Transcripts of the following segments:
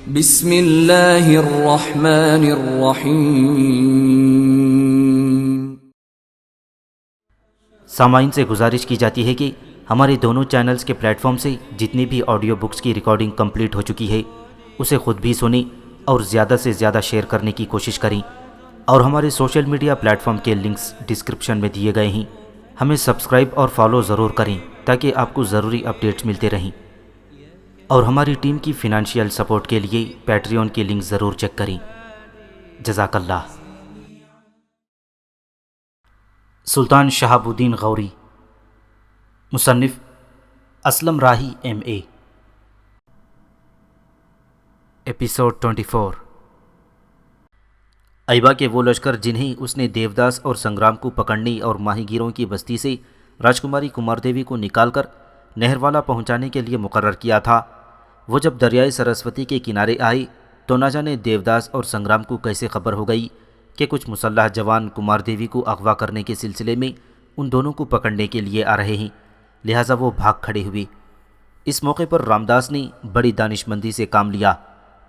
بسم اللہ الرحمن الرحیم۔ سامعین سے گزارش کی جاتی ہے کہ ہمارے دونوں چینلز کے پلیٹ فارم سے جتنی بھی آڈیو بکس کی ریکارڈنگ کمپلیٹ ہو چکی ہے اسے خود بھی سنیں اور زیادہ سے زیادہ شیئر کرنے کی کوشش کریں، اور ہمارے سوشل میڈیا پلیٹ فارم کے لنکس ڈسکرپشن میں دیے گئے ہیں، ہمیں سبسکرائب اور فالو ضرور کریں تاکہ آپ کو ضروری اپڈیٹس ملتے رہیں، اور ہماری ٹیم کی فنانشیل سپورٹ کے لیے پیٹریون کے لنک ضرور چیک کریں۔ جزاک اللہ۔ سلطان شہاب الدین غوری، مصنف اسلم راہی MA۔ ایپیسوڈ 24۔ ایبا کے وہ لشکر جنہیں اس نے دیوداس اور سنگرام کو پکڑنے اور ماہی گیروں کی بستی سے راجکماری کمار دیوی کو نکال کر نہروالا پہنچانے کے لیے مقرر کیا تھا، وہ جب دریائے سرسوتی کے کنارے آئے تو نہ جانے دیوداس اور سنگرام کو کیسے خبر ہو گئی کہ کچھ مسلح جوان کمار دیوی کو اغوا کرنے کے سلسلے میں ان دونوں کو پکڑنے کے لیے آ رہے ہیں، لہٰذا وہ بھاگ کھڑے ہوئے۔ اس موقع پر رامداس نے بڑی دانشمندی سے کام لیا۔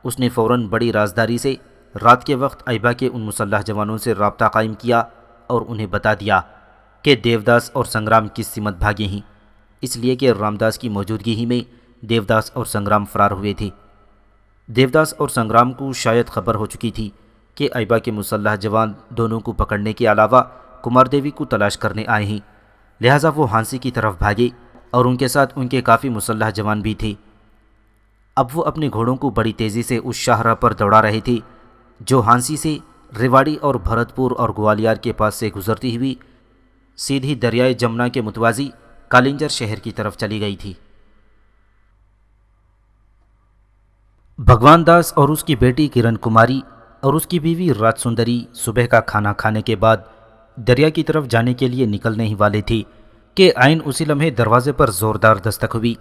اس نے فوراً بڑی رازداری سے رات کے وقت ایبا کے ان مسلح جوانوں سے رابطہ قائم کیا اور انہیں بتا دیا کہ دیوداس اور سنگرام کس سمت بھاگے ہیں، اس لیے کہ رامداس کی موجودگی ہی میں دیوداس اور سنگرام فرار ہوئے تھے۔ دیوداس اور سنگرام کو شاید خبر ہو چکی تھی کہ ایبا کے مسلح جوان دونوں کو پکڑنے کے علاوہ کمار دیوی کو تلاش کرنے آئے ہیں، لہٰذا وہ ہانسی کی طرف بھاگے اور ان کے ساتھ ان کے کافی مسلح جوان بھی تھے۔ اب وہ اپنے گھوڑوں کو بڑی تیزی سے اس شاہراہ پر دوڑا رہے تھے جو ہانسی سے ریواڑی اور بھرت پور اور گوالیار کے پاس سے گزرتی ہوئی سیدھی دریائے جمنا کے متوازی کالنجر شہر کی طرف چلی گئی تھی۔ بھگوان داس اور اس کی بیٹی کرن کماری اور اس کی بیوی رات سندری صبح کا کھانا کھانے کے بعد دریا کی طرف جانے کے لیے نکلنے ہی والے تھے کہ عین اسی لمحے دروازے پر زوردار دستک ہوئی۔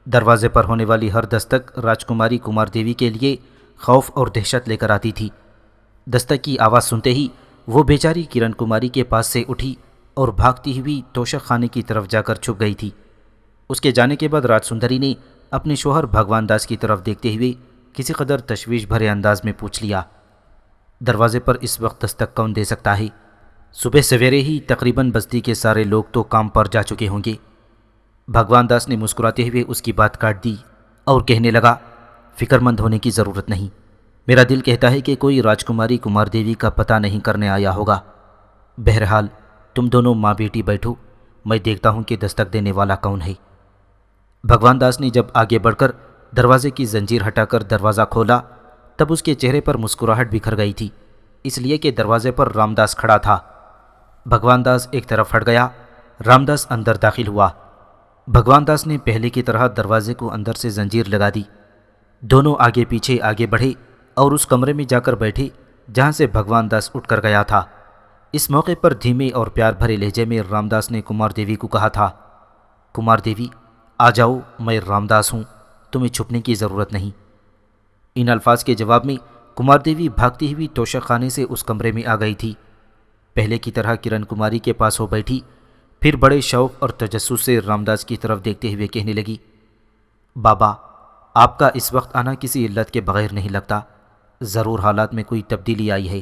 دروازے پر ہونے والی ہر دستک راجکماری کمار دیوی کے لیے خوف اور دہشت لے کر آتی تھی۔ دستک کی آواز سنتے ہی وہ بیچاری کرن کماری کے پاس سے اٹھی اور بھاگتی ہوئی توشک خانے کی طرف جا کر چھپ گئی تھی۔ اس کے جانے کے بعد رات سندری نے اپنے شوہر بھگوان داس کی طرف دیکھتے ہوئے کسی قدر تشویش بھرے انداز میں پوچھ لیا، دروازے پر اس وقت دستک کون دے سکتا ہے؟ صبح سویرے ہی تقریباً بستی کے سارے لوگ تو کام پر جا چکے ہوں گے۔ بھگوان داس نے مسکراتے ہوئے اس کی بات کاٹ دی اور کہنے لگا، فکر مند ہونے کی ضرورت نہیں، میرا دل کہتا ہے کہ کوئی راجکماری کمار دیوی کا پتہ نہیں کرنے آیا ہوگا۔ بہرحال تم دونوں ماں بیٹی بیٹھو، میں دیکھتا ہوں کہ دستک دینے والا کون ہے۔ بھگوان داس نے جب آگے بڑھ کر دروازے کی زنجیر ہٹا کر دروازہ کھولا تب اس کے چہرے پر مسکراہٹ بکھر گئی تھی، اس لیے کہ دروازے پر رامداس کھڑا تھا۔ بھگوان داس ایک طرف ہٹ گیا، رامداس اندر داخل ہوا۔ بھگوان داس نے پہلے کی طرح دروازے کو اندر سے زنجیر لگا دی۔ دونوں آگے پیچھے آگے بڑھے اور اس کمرے میں جا کر بیٹھے جہاں سے بھگوان داس اٹھ کر گیا تھا۔ اس موقع پر دھیمے اور پیار بھرے لہجے میں رامداس نے کمار دیوی کو کہا تھا، کمار دیوی آ جاؤ، میں رامداس ہوں، تمہیں چھپنے کی ضرورت نہیں۔ ان الفاظ کے جواب میں کمار دیوی بھاگتی ہوئی توشک خانے سے اس کمرے میں آ گئی تھی۔ پہلے کی طرح کرن کماری کے پاس ہو بیٹھی، پھر بڑے شوق اور تجسس سے رامداس کی طرف دیکھتے ہوئے کہنے لگی، بابا آپ کا اس وقت آنا کسی علت کے بغیر نہیں لگتا، ضرور حالات میں کوئی تبدیلی آئی ہے۔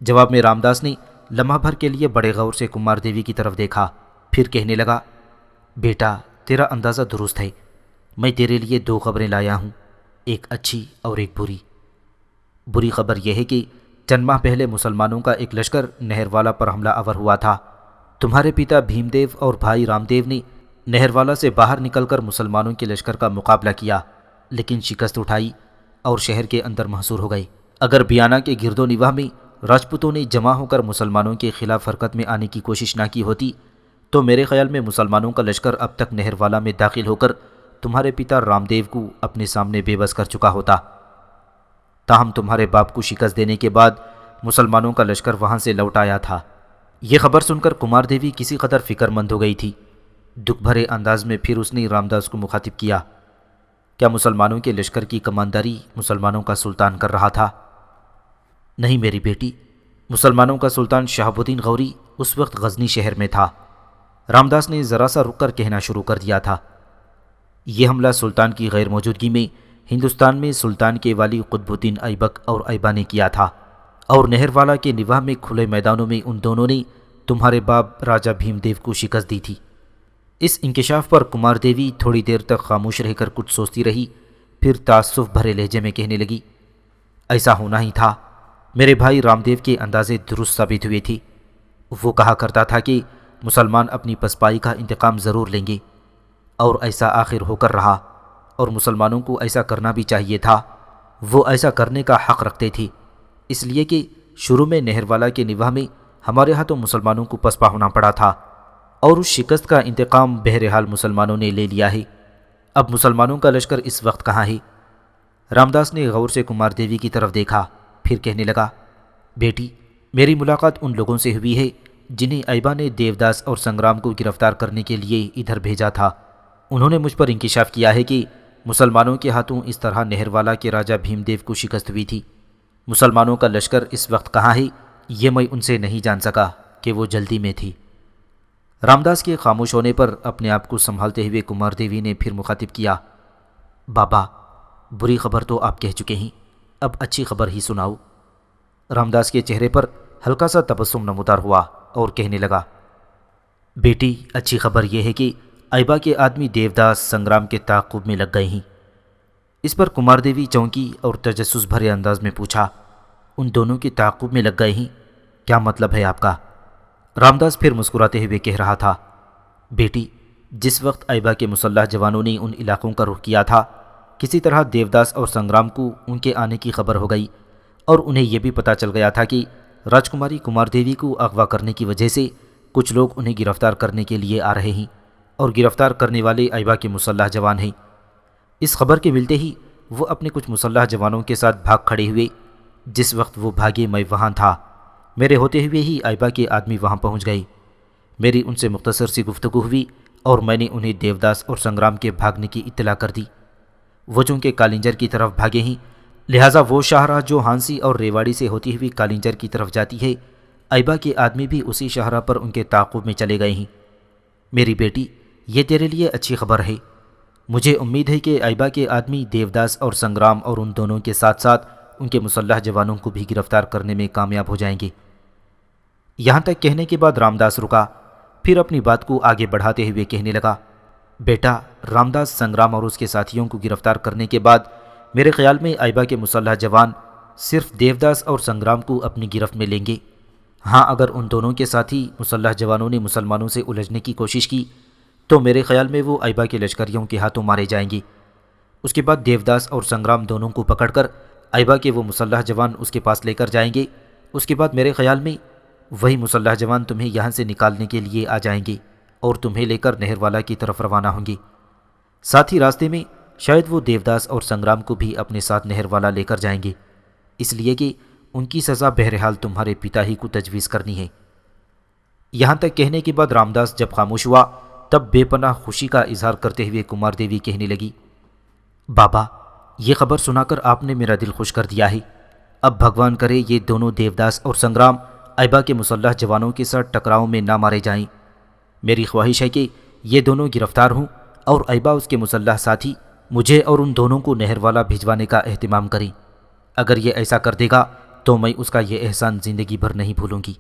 جواب میں رامداس نے لمحہ بھر کے لیے بڑے غور سے کمار دیوی کی طرف دیکھا، پھر کہنے لگا، بیٹا تیرا اندازہ درست ہے، میں تیرے لیے دو خبریں لایا ہوں، ایک اچھی اور ایک بری۔ بری خبر یہ ہے کہ چند ماہ پہلے مسلمانوں کا ایک لشکر نہروالا پر حملہ آور ہوا تھا۔ تمہارے پتا بھیم دیو اور بھائی رام دیو نے نہروالا سے باہر نکل کر مسلمانوں کے لشکر کا مقابلہ کیا، لیکن شکست اٹھائی اور شہر کے اندر محصور ہو گئے۔ اگر بیانہ کے گرد و نواح میں راجپوتوں نے جمع ہو کر مسلمانوں کے خلاف حرکت میں آنے کی کوشش نہ کی ہوتی تو میرے خیال میں مسلمانوں کا لشکر اب تک نہروالا میں داخل ہو کر تمہارے پتا رام دیو کو اپنے سامنے بے بس کر چکا ہوتا۔ تاہم تمہارے باپ کو شکست دینے کے بعد مسلمانوں کا لشکر وہاں سے لوٹ آیا تھا۔ یہ خبر سن کر کمار دیوی کسی قدر فکر مند ہو گئی تھی۔ دکھ بھرے انداز میں پھر اس نے رامداس کو مخاطب کیا، کیا مسلمانوں کے لشکر کی کمانداری مسلمانوں کا سلطان کر رہا تھا؟ نہیں میری بیٹی، مسلمانوں کا سلطان شہاب الدین غوری اس وقت غزنی شہر میں تھا۔ رامداس نے ذرا سا رک کر کہنا شروع کر دیا تھا، یہ حملہ سلطان کی غیر موجودگی میں ہندوستان میں سلطان کے والی قطب الدین ایبک اور ایبا نے کیا تھا، اور نہر والا کے نواح میں کھلے میدانوں میں ان دونوں نے تمہارے باپ راجہ بھیم دیو کو شکست دی تھی۔ اس انکشاف پر کمار دیوی تھوڑی دیر تک خاموش رہ کر کچھ سوچتی رہی، پھر تعصب بھرے لہجے میں کہنے لگی، ایسا ہونا ہی تھا۔ میرے بھائی رام دیو کے اندازے درست ثابت ہوئے تھے۔ وہ کہا کرتا تھا کہ مسلمان اپنی پسپائی کا انتقام ضرور لیں گے، اور ایسا آخر ہو کر رہا، اور مسلمانوں کو ایسا کرنا بھی چاہیے تھا۔ وہ ایسا کرنے کا حق رکھتے تھے، اس لیے کہ شروع میں نہر والا کے نواح میں ہمارے ہاتھوں مسلمانوں کو پسپا ہونا پڑا تھا، اور اس شکست کا انتقام بہرحال مسلمانوں نے لے لیا ہے۔ اب مسلمانوں کا لشکر اس وقت کہاں ہے؟ رامداس نے غور سے کمار دیوی کی طرف دیکھا، پھر کہنے لگا، بیٹی، میری ملاقات ان لوگوں سے ہوئی ہے جنہیں ایبا نے دیوداس اور سنگرام کو گرفتار کرنے کے لیے ادھر بھیجا تھا۔ انہوں نے مجھ پر انکشاف کیا ہے کہ مسلمانوں کے ہاتھوں اس طرح نہر والا کے راجہ بھیم دیو کو شکست ہوئی تھی۔ مسلمانوں کا لشکر اس وقت کہاں ہے یہ میں ان سے نہیں جان سکا کہ وہ جلدی میں تھی۔ رامداس کے خاموش ہونے پر اپنے آپ کو سنبھالتے ہوئے کمار دیوی نے پھر مخاطب کیا، بابا، بری خبر تو آپ کہہ چکے ہیں، اب اچھی خبر ہی سناؤ۔ رامداس کے چہرے پر ہلکا سا تبسم نمودار ہوا اور کہنے لگا، بیٹی، اچھی خبر یہ ہے کہ ایبا کے آدمی دیوداس سنگرام کے تعاقب میں لگ گئے ہیں۔ اس پر کمار دیوی چونکی اور تجسس بھرے انداز میں پوچھا، ان دونوں کے تعاقب میں لگ گئے ہیں؟ کیا مطلب ہے آپ کا؟ رامداس پھر مسکراتے ہوئے کہہ رہا تھا، بیٹی، جس وقت ایبا کے مسلح جوانوں نے ان علاقوں کا رخ کیا تھا، کسی طرح دیوداس اور سنگرام کو ان کے آنے کی خبر ہو گئی، اور انہیں یہ بھی پتہ چل گیا تھا کہ راجکماری کمار دیوی کو اغوا کرنے کی وجہ سے کچھ لوگ انہیں گرفتار کرنے کے لیے آ رہے ہیں، اور گرفتار کرنے والے ایبا کے مسلح جوان ہیں۔ اس خبر کے ملتے ہی وہ اپنے کچھ مسلح جوانوں کے ساتھ بھاگ کھڑے ہوئے۔ جس وقت وہ بھاگے میں وہاں تھا، میرے ہوتے ہوئے ہی ایبا کے آدمی وہاں پہنچ گئے۔ میری ان سے مختصر سی گفتگو ہوئی اور میں نے انہیں دیوداس اور سنگرام کے بھاگنے کی اطلاع کر دی۔ وہ چونکہ کالنجر کی طرف بھاگے ہیں، لہٰذا وہ شاہراہ جو ہانسی اور ریواڑی سے ہوتی ہوئی کالنجر کی طرف جاتی ہے، ایبا کے آدمی بھی اسی شاہراہ پر ان کے تعاقب میں چلے گئے ہیں۔ میری بیٹی، یہ تیرے لیے اچھی خبر ہے۔ مجھے امید ہے کہ ایبا کے آدمی دیوداس اور سنگرام اور ان دونوں کے ساتھ ساتھ ان کے مسلح جوانوں کو بھی گرفتار کرنے میں کامیاب ہو جائیں گے۔ یہاں تک کہنے کے بعد رامداس رکا، پھر اپنی بات کو آگے بڑھاتے ہوئے کہنے لگا، بیٹا، رامداس سنگرام اور اس کے ساتھیوں کو گرفتار کرنے کے بعد میرے خیال میں ایبا کے مسلح جوان صرف دیوداس اور سنگرام کو اپنی گرفت میں لیں گے۔ ہاں، اگر ان دونوں کے ساتھی مسلح جوانوں نے مسلمانوں سے الجھنے کی کوشش کی تو میرے خیال میں وہ ایبا کے لشکریوں کے ہاتھوں مارے جائیں گے۔ اس کے بعد دیوداس اور سنگرام دونوں کو پکڑ کر ایبا کے وہ مسلح جوان اس کے پاس لے کر جائیں گے۔ اس کے بعد میرے خیال میں وہی مسلح جوان تمہیں یہاں سے نکالنے کے لیے آ جائیں گے اور تمہیں لے کر نہر والا کی طرف روانہ ہوں گے۔ ساتھ ہی راستے میں شاید وہ دیوداس اور سنگرام کو بھی اپنے ساتھ نہر والا لے کر جائیں گے، اس لیے کہ ان کی سزا بہرحال تمہارے پتا ہی کو تجویز کرنی ہے۔ یہاں تک کہنے کے بعد رامداس جب خاموش ہوا تب بے پناہ خوشی کا اظہار کرتے ہوئے کمار دیوی کہنے لگی، بابا، یہ خبر سنا کر آپ نے میرا دل خوش کر دیا ہے۔ اب بھگوان کرے یہ دونوں دیوداس اور سنگرام ایبا کے مسلح جوانوں کے ساتھ ٹکراؤ میں نہ مارے جائیں۔ میری خواہش ہے کہ یہ دونوں گرفتار ہوں اور ایبا اس کے مسلح ساتھی مجھے اور ان دونوں کو نہر والا بھجوانے کا اہتمام کریں۔ اگر یہ ایسا کر دے گا تو میں اس کا یہ احسان زندگی بھر نہیں بھولوں گی۔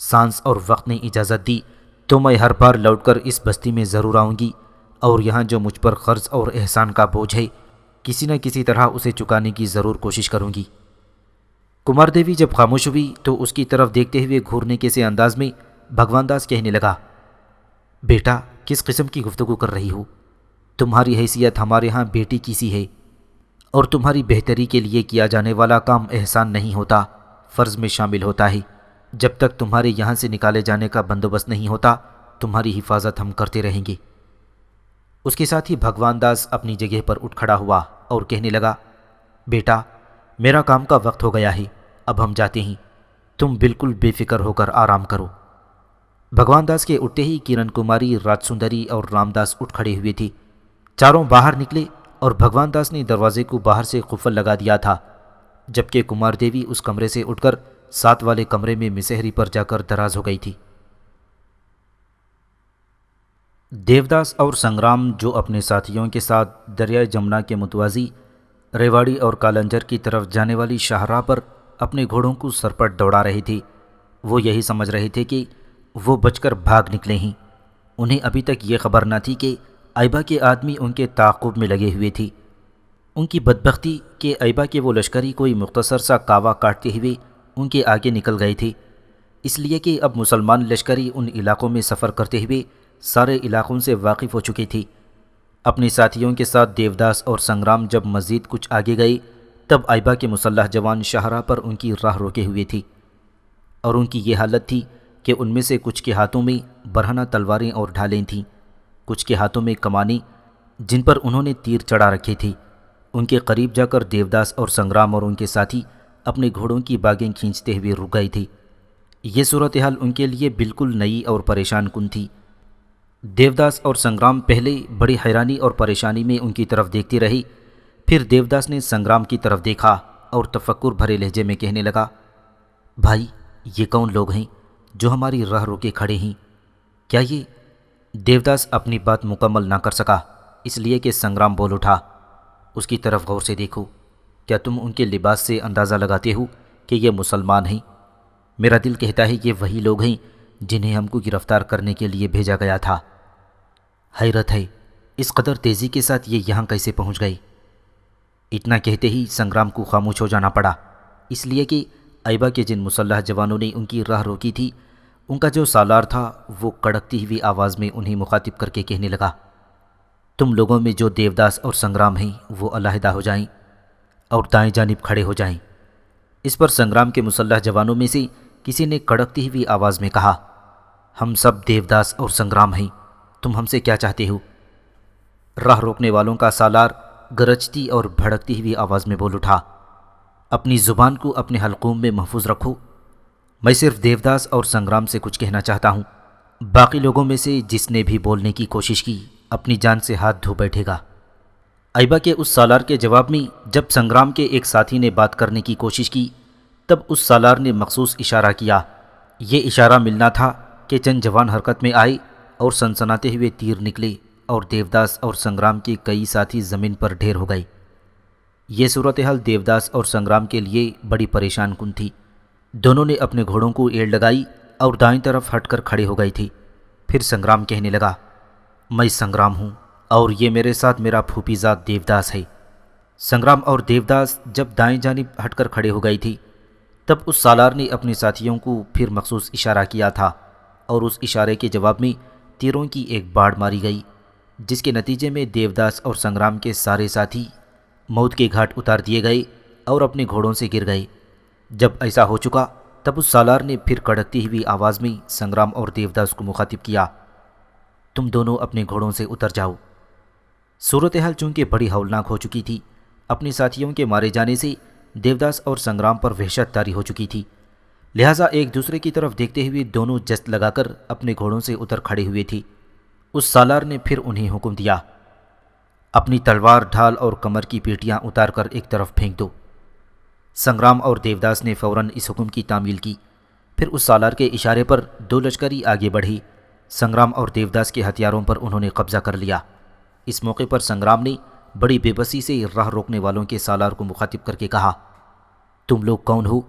سانس اور وقت نے اجازت دی تو میں ہر بار لوٹ کر اس بستی میں ضرور آؤں گی، اور یہاں جو مجھ پر قرض اور احسان کا بوجھ ہے، کسی نہ کسی طرح اسے چکانے کی ضرور کوشش کروں گی۔ کمار دیوی جب خاموش ہوئی تو اس کی طرف دیکھتے ہوئے گھورنے کے سے انداز میں بھگوان داس کہنے لگا، بیٹا، کس قسم کی گفتگو کر رہی ہو؟ تمہاری حیثیت ہمارے ہاں بیٹی کی سی ہے، اور تمہاری بہتری کے لیے کیا جانے والا کام احسان نہیں ہوتا، فرض میں شامل ہوتا ہے۔ جب تک تمہارے یہاں سے نکالے جانے کا بندوبست نہیں ہوتا، تمہاری حفاظت ہم کرتے رہیں گے۔ اس کے ساتھ ہی بھگوان داس اپنی جگہ پر اٹھ کھڑا ہوا اور کہنے لگا، بیٹا، میرا کام کا وقت ہو گیا ہے، اب ہم جاتے ہیں، تم بالکل بے فکر ہو کر آرام کرو۔ بھگوان داس کے اٹھتے ہی کرن کماری، راج سندری اور رامداس اٹھ کھڑے ہوئے تھے۔ چاروں باہر نکلے اور بھگوان داس نے دروازے کو باہر سے قفل لگا دیا تھا، جبکہ کمار دیوی اس کمرے سے اٹھ کر ساتھ والے کمرے میں مسہری پر جا کر دراز ہو گئی تھی۔ دیوداس اور سنگرام جو اپنے ساتھیوں کے ساتھ دریائے جمنا کے متوازی ریواڑی اور کالنجر کی طرف جانے والی شاہراہ پر اپنے گھوڑوں کو سرپٹ دوڑا رہے تھے۔ وہ یہی سمجھ رہے تھے کہ وہ بچ کر بھاگ نکلے ہیں۔ انہیں ابھی تک یہ خبر نہ تھی کہ ایبا کے آدمی ان کے تعاقب میں لگے ہوئے تھے۔ ان کی بدبختی کہ ایبا کے وہ لشکری کوئی مختصر سا کاوا کاٹتے ہوئے ان کے آگے نکل گئے تھے، اس لیے کہ اب مسلمان لشکری ان علاقوں میں سفر کرتے ہوئے سارے علاقوں سے واقف ہو چکے تھے۔ اپنے ساتھیوں کے ساتھ دیوداس اور سنگرام جب مزید کچھ آگے گئے تب ایبا کے مسلح جوان شاہراہ پر ان کی راہ روکے ہوئے تھے، اور ان کی یہ حالت تھی کہ ان میں سے کچھ کے ہاتھوں میں برہنہ تلواریں اور ڈھالیں تھیں، کچھ کے ہاتھوں میں کمانیں جن پر انہوں نے تیر چڑھا رکھے تھے۔ ان کے قریب جا کر دیوداس اور سنگرام اور ان کے ساتھی اپنے گھوڑوں کی باگیں کھینچتے ہوئے رک گئے تھے۔ یہ صورتحال ان کے لیے بالکل نئی اور پریشان کن تھی۔ دیوداس اور سنگرام پہلے بڑی حیرانی اور پریشانی میں ان کی طرف دیکھتے رہے، پھر دیوداس نے سنگرام کی طرف دیکھا اور تفکر بھرے لہجے میں کہنے لگا، بھائی یہ کون لوگ ہیں جو ہماری راہ روکے کھڑے ہیں؟ کیا یہ؟ دیوداس اپنی بات مکمل نہ کر سکا، اس لیے کہ سنگرام بول اٹھا، اس کی طرف غور سے دیکھو، کیا تم ان کے لباس سے اندازہ لگاتے ہو کہ یہ مسلمان ہیں؟ میرا دل کہتا ہے یہ وہی لوگ ہیں جنہیں ہم کو گرفتار کرنے کے لیے بھیجا گیا تھا۔ حیرت ہے اس قدر تیزی کے ساتھ یہ یہاں کیسے پہنچ گئے؟ اتنا کہتے ہی سنگرام کو خاموش ہو جانا پڑا، اس لیے کہ ایبا کے جن مسلح جوانوں نے ان کی راہ روکی تھی ان کا جو سالار تھا وہ کڑکتی ہوئی آواز میں انہیں مخاطب کر کے کہنے لگا، تم لوگوں میں جو دیوداس اور سنگرام ہیں وہ علیحدہ ہو جائیں اور دائیں جانب کھڑے ہو جائیں۔ اس پر سنگرام کے مسلح جوانوں میں سے کسی نے کڑکتی ہوئی آواز میں کہا، ہم سب دیوداس اور سنگرام ہیں، تم ہم سے کیا چاہتے ہو؟ راہ روکنے والوں کا سالار گرجتی اور بھڑکتی ہوئی آواز میں بول اٹھا، اپنی زبان کو اپنے حلقوم میں محفوظ رکھو، میں صرف دیوداس اور سنگرام سے کچھ کہنا چاہتا ہوں، باقی لوگوں میں سے جس نے بھی بولنے کی کوشش کی اپنی جان سے ہاتھ دھو بیٹھے گا۔ ایبا کے اس سالار کے جواب میں جب سنگرام کے ایک ساتھی نے بات کرنے کی کوشش کی تب اس سالار نے مخصوص اشارہ کیا۔ یہ اشارہ ملنا تھا کہ چند جوان حرکت میں آئے اور سنسناتے ہوئے تیر نکلے اور دیوداس اور سنگرام کے کئی ساتھی زمین پر ڈھیر ہو گئے۔ یہ صورتحال دیوداس اور سنگرام کے لیے بڑی پریشان کن تھی۔ دونوں نے اپنے گھوڑوں کو ایڑ لگائی اور دائیں طرف ہٹ کر کھڑے ہو گئے تھے۔ پھر سنگرام کہنے لگا، میں سنگرام ہوں اور یہ میرے ساتھ میرا پھوپھی زاد دیوداس ہے۔ سنگرام اور دیوداس جب دائیں جانب ہٹ کر کھڑے ہو گئی تھی تب اس سالار نے اپنے ساتھیوں کو پھر مخصوص اشارہ کیا تھا اور اس اشارے کے جواب میں تیروں کی ایک باڑ ماری گئی، جس کے نتیجے میں دیوداس اور سنگرام کے سارے ساتھی موت کے گھاٹ اتار دیے گئے اور اپنے گھوڑوں سے گر گئے۔ جب ایسا ہو چکا تب اس سالار نے پھر کڑکتی ہوئی آواز میں سنگرام اور دیوداس کو مخاطب کیا، تم دونوں اپنے گھوڑوں سے اتر جاؤ۔ صورتحال چونکہ بڑی ہولناک ہو چکی تھی، اپنے ساتھیوں کے مارے جانے سے دیوداس اور سنگرام پر وحشت طاری ہو چکی تھی، لہٰذا ایک دوسرے کی طرف دیکھتے ہوئے دونوں جست لگا کر اپنے گھوڑوں سے اتر کھڑے ہوئے تھے۔ اس سالار نے پھر انہیں حکم دیا، اپنی تلوار، ڈھال اور کمر کی پیٹیاں اتار کر ایک طرف پھینک دو۔ سنگرام اور دیوداس نے فوراً اس حکم کی تعمیل کی۔ پھر اس سالار کے اشارے پر دو لشکری آگے بڑھی۔ سنگرام اور دیوداس کے ہتھیاروں پر انہوں نے قبضہ کر لیا۔ اس موقع پر سنگرام نے بڑی بے بسی سے راہ روکنے والوں کے سالار کو مخاطب کر کے کہا، تم لوگ کون ہو؟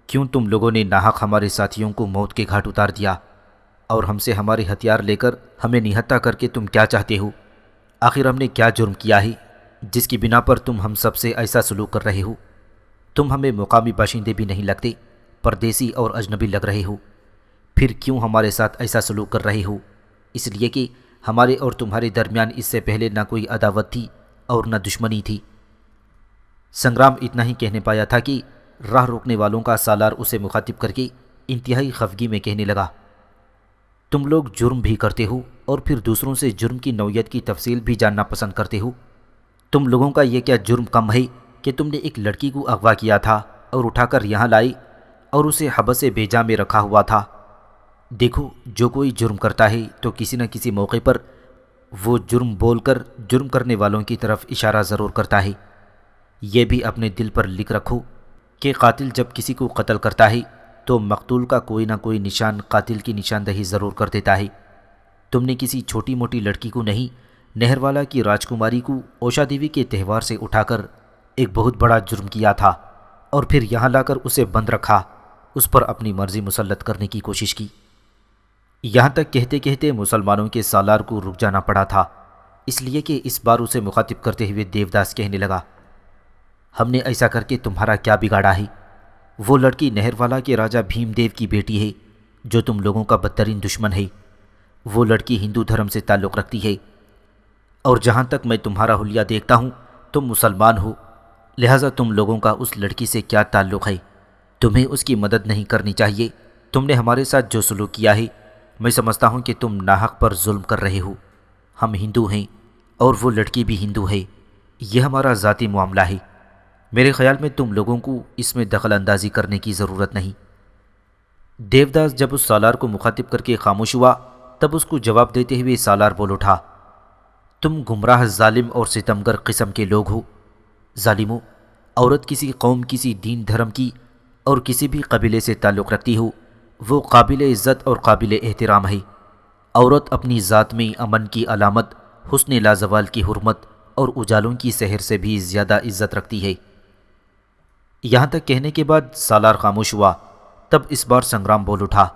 کیوں تم لوگوں نے ناحق ہمارے ساتھیوں کو موت کے گھاٹ اتار دیا؟ اور ہم سے ہمارے ہتھیار لے کر ہمیں نہتہ کر کے تم کیا چاہتے ہو؟ آخر ہم نے کیا جرم کیا ہے جس کی بنا پر تم ہم سب سے ایسا سلوک کر رہے ہو؟ تم ہمیں مقامی باشندے بھی نہیں لگتے، پردیسی اور اجنبی لگ رہے ہو، پھر کیوں ہمارے ساتھ ایسا سلوک کر رہے ہو؟ اس لیے کہ ہمارے اور تمہارے درمیان اس سے پہلے نہ کوئی عداوت تھی اور نہ دشمنی تھی۔ سنگرام اتنا ہی کہنے پایا تھا کہ راہ روکنے والوں کا سالار اسے مخاطب کر کے انتہائی خفگی میں کہنے لگا، تم لوگ جرم بھی کرتے ہو اور پھر دوسروں سے جرم کی نوعیت کی تفصیل بھی جاننا پسند کرتے ہو۔ تم لوگوں کا یہ کیا جرم کم ہے کہ تم نے ایک لڑکی کو اغوا کیا تھا اور اٹھا کر یہاں لائے اور اسے حبس بے جا میں رکھا ہوا تھا؟ دیکھو، جو کوئی جرم کرتا ہے تو کسی نہ کسی موقع پر وہ جرم بول کر جرم کرنے والوں کی طرف اشارہ ضرور کرتا ہے۔ یہ بھی اپنے دل پر لکھ رکھو کہ قاتل جب کسی کو قتل کرتا ہے تو مقتول کا کوئی نہ کوئی نشان قاتل کی نشاندہی ضرور کر دیتا ہے۔ تم نے کسی چھوٹی موٹی لڑکی کو نہیں، نہر والا کی راجکماری کو اوشا دیوی کے تہوار سے اٹھا کر ایک بہت بڑا جرم کیا تھا اور پھر یہاں لا کر اسے بند رکھا، اس پر اپنی مرضی مسلط کرنے کی کوشش کی۔ یہاں تک کہتے کہتے مسلمانوں کے سالار کو رک جانا پڑا تھا، اس لیے کہ اس بار اسے مخاطب کرتے ہوئے دیوداس کہنے لگا، ہم نے ایسا کر کے تمہارا کیا بگاڑا ہے؟ وہ لڑکی نہروالا کے راجا بھیم دیو کی بیٹی ہے جو تم لوگوں کا بدترین دشمن ہے۔ وہ لڑکی ہندو دھرم سے تعلق رکھتی ہے، اور جہاں تک میں تمہارا حلیہ دیکھتا ہوں تم مسلمان ہو، لہٰذا تم لوگوں کا اس لڑکی سے کیا تعلق ہے؟ تمہیں اس کی مدد نہیں کرنی چاہیے۔ تم نے ہمارے ساتھ جو سلوک کیا ہے، میں سمجھتا ہوں کہ تم ناحق پر ظلم کر رہے ہو۔ ہم ہندو ہیں اور وہ لڑکی بھی ہندو ہے، یہ ہمارا ذاتی معاملہ ہے۔ میرے خیال میں تم لوگوں کو اس میں دخل اندازی کرنے کی ضرورت نہیں۔ دیوداس جب اس سالار کو مخاطب کر کے خاموش ہوا تب اس کو جواب دیتے ہوئے سالار بول اٹھا، تم گمراہ، ظالم اور ستمگر قسم کے لوگ ہو۔ ظالموں، عورت کسی قوم، کسی دین دھرم کی اور کسی بھی قبیلے سے تعلق رکھتی ہو، وہ قابل عزت اور قابل احترام ہے۔ عورت اپنی ذات میں امن کی علامت، حسن لازوال کی حرمت اور اجالوں کی سحر سے بھی زیادہ عزت رکھتی ہے۔ یہاں تک کہنے کے بعد سالار خاموش ہوا، تب اس بار سنگرام بول اٹھا،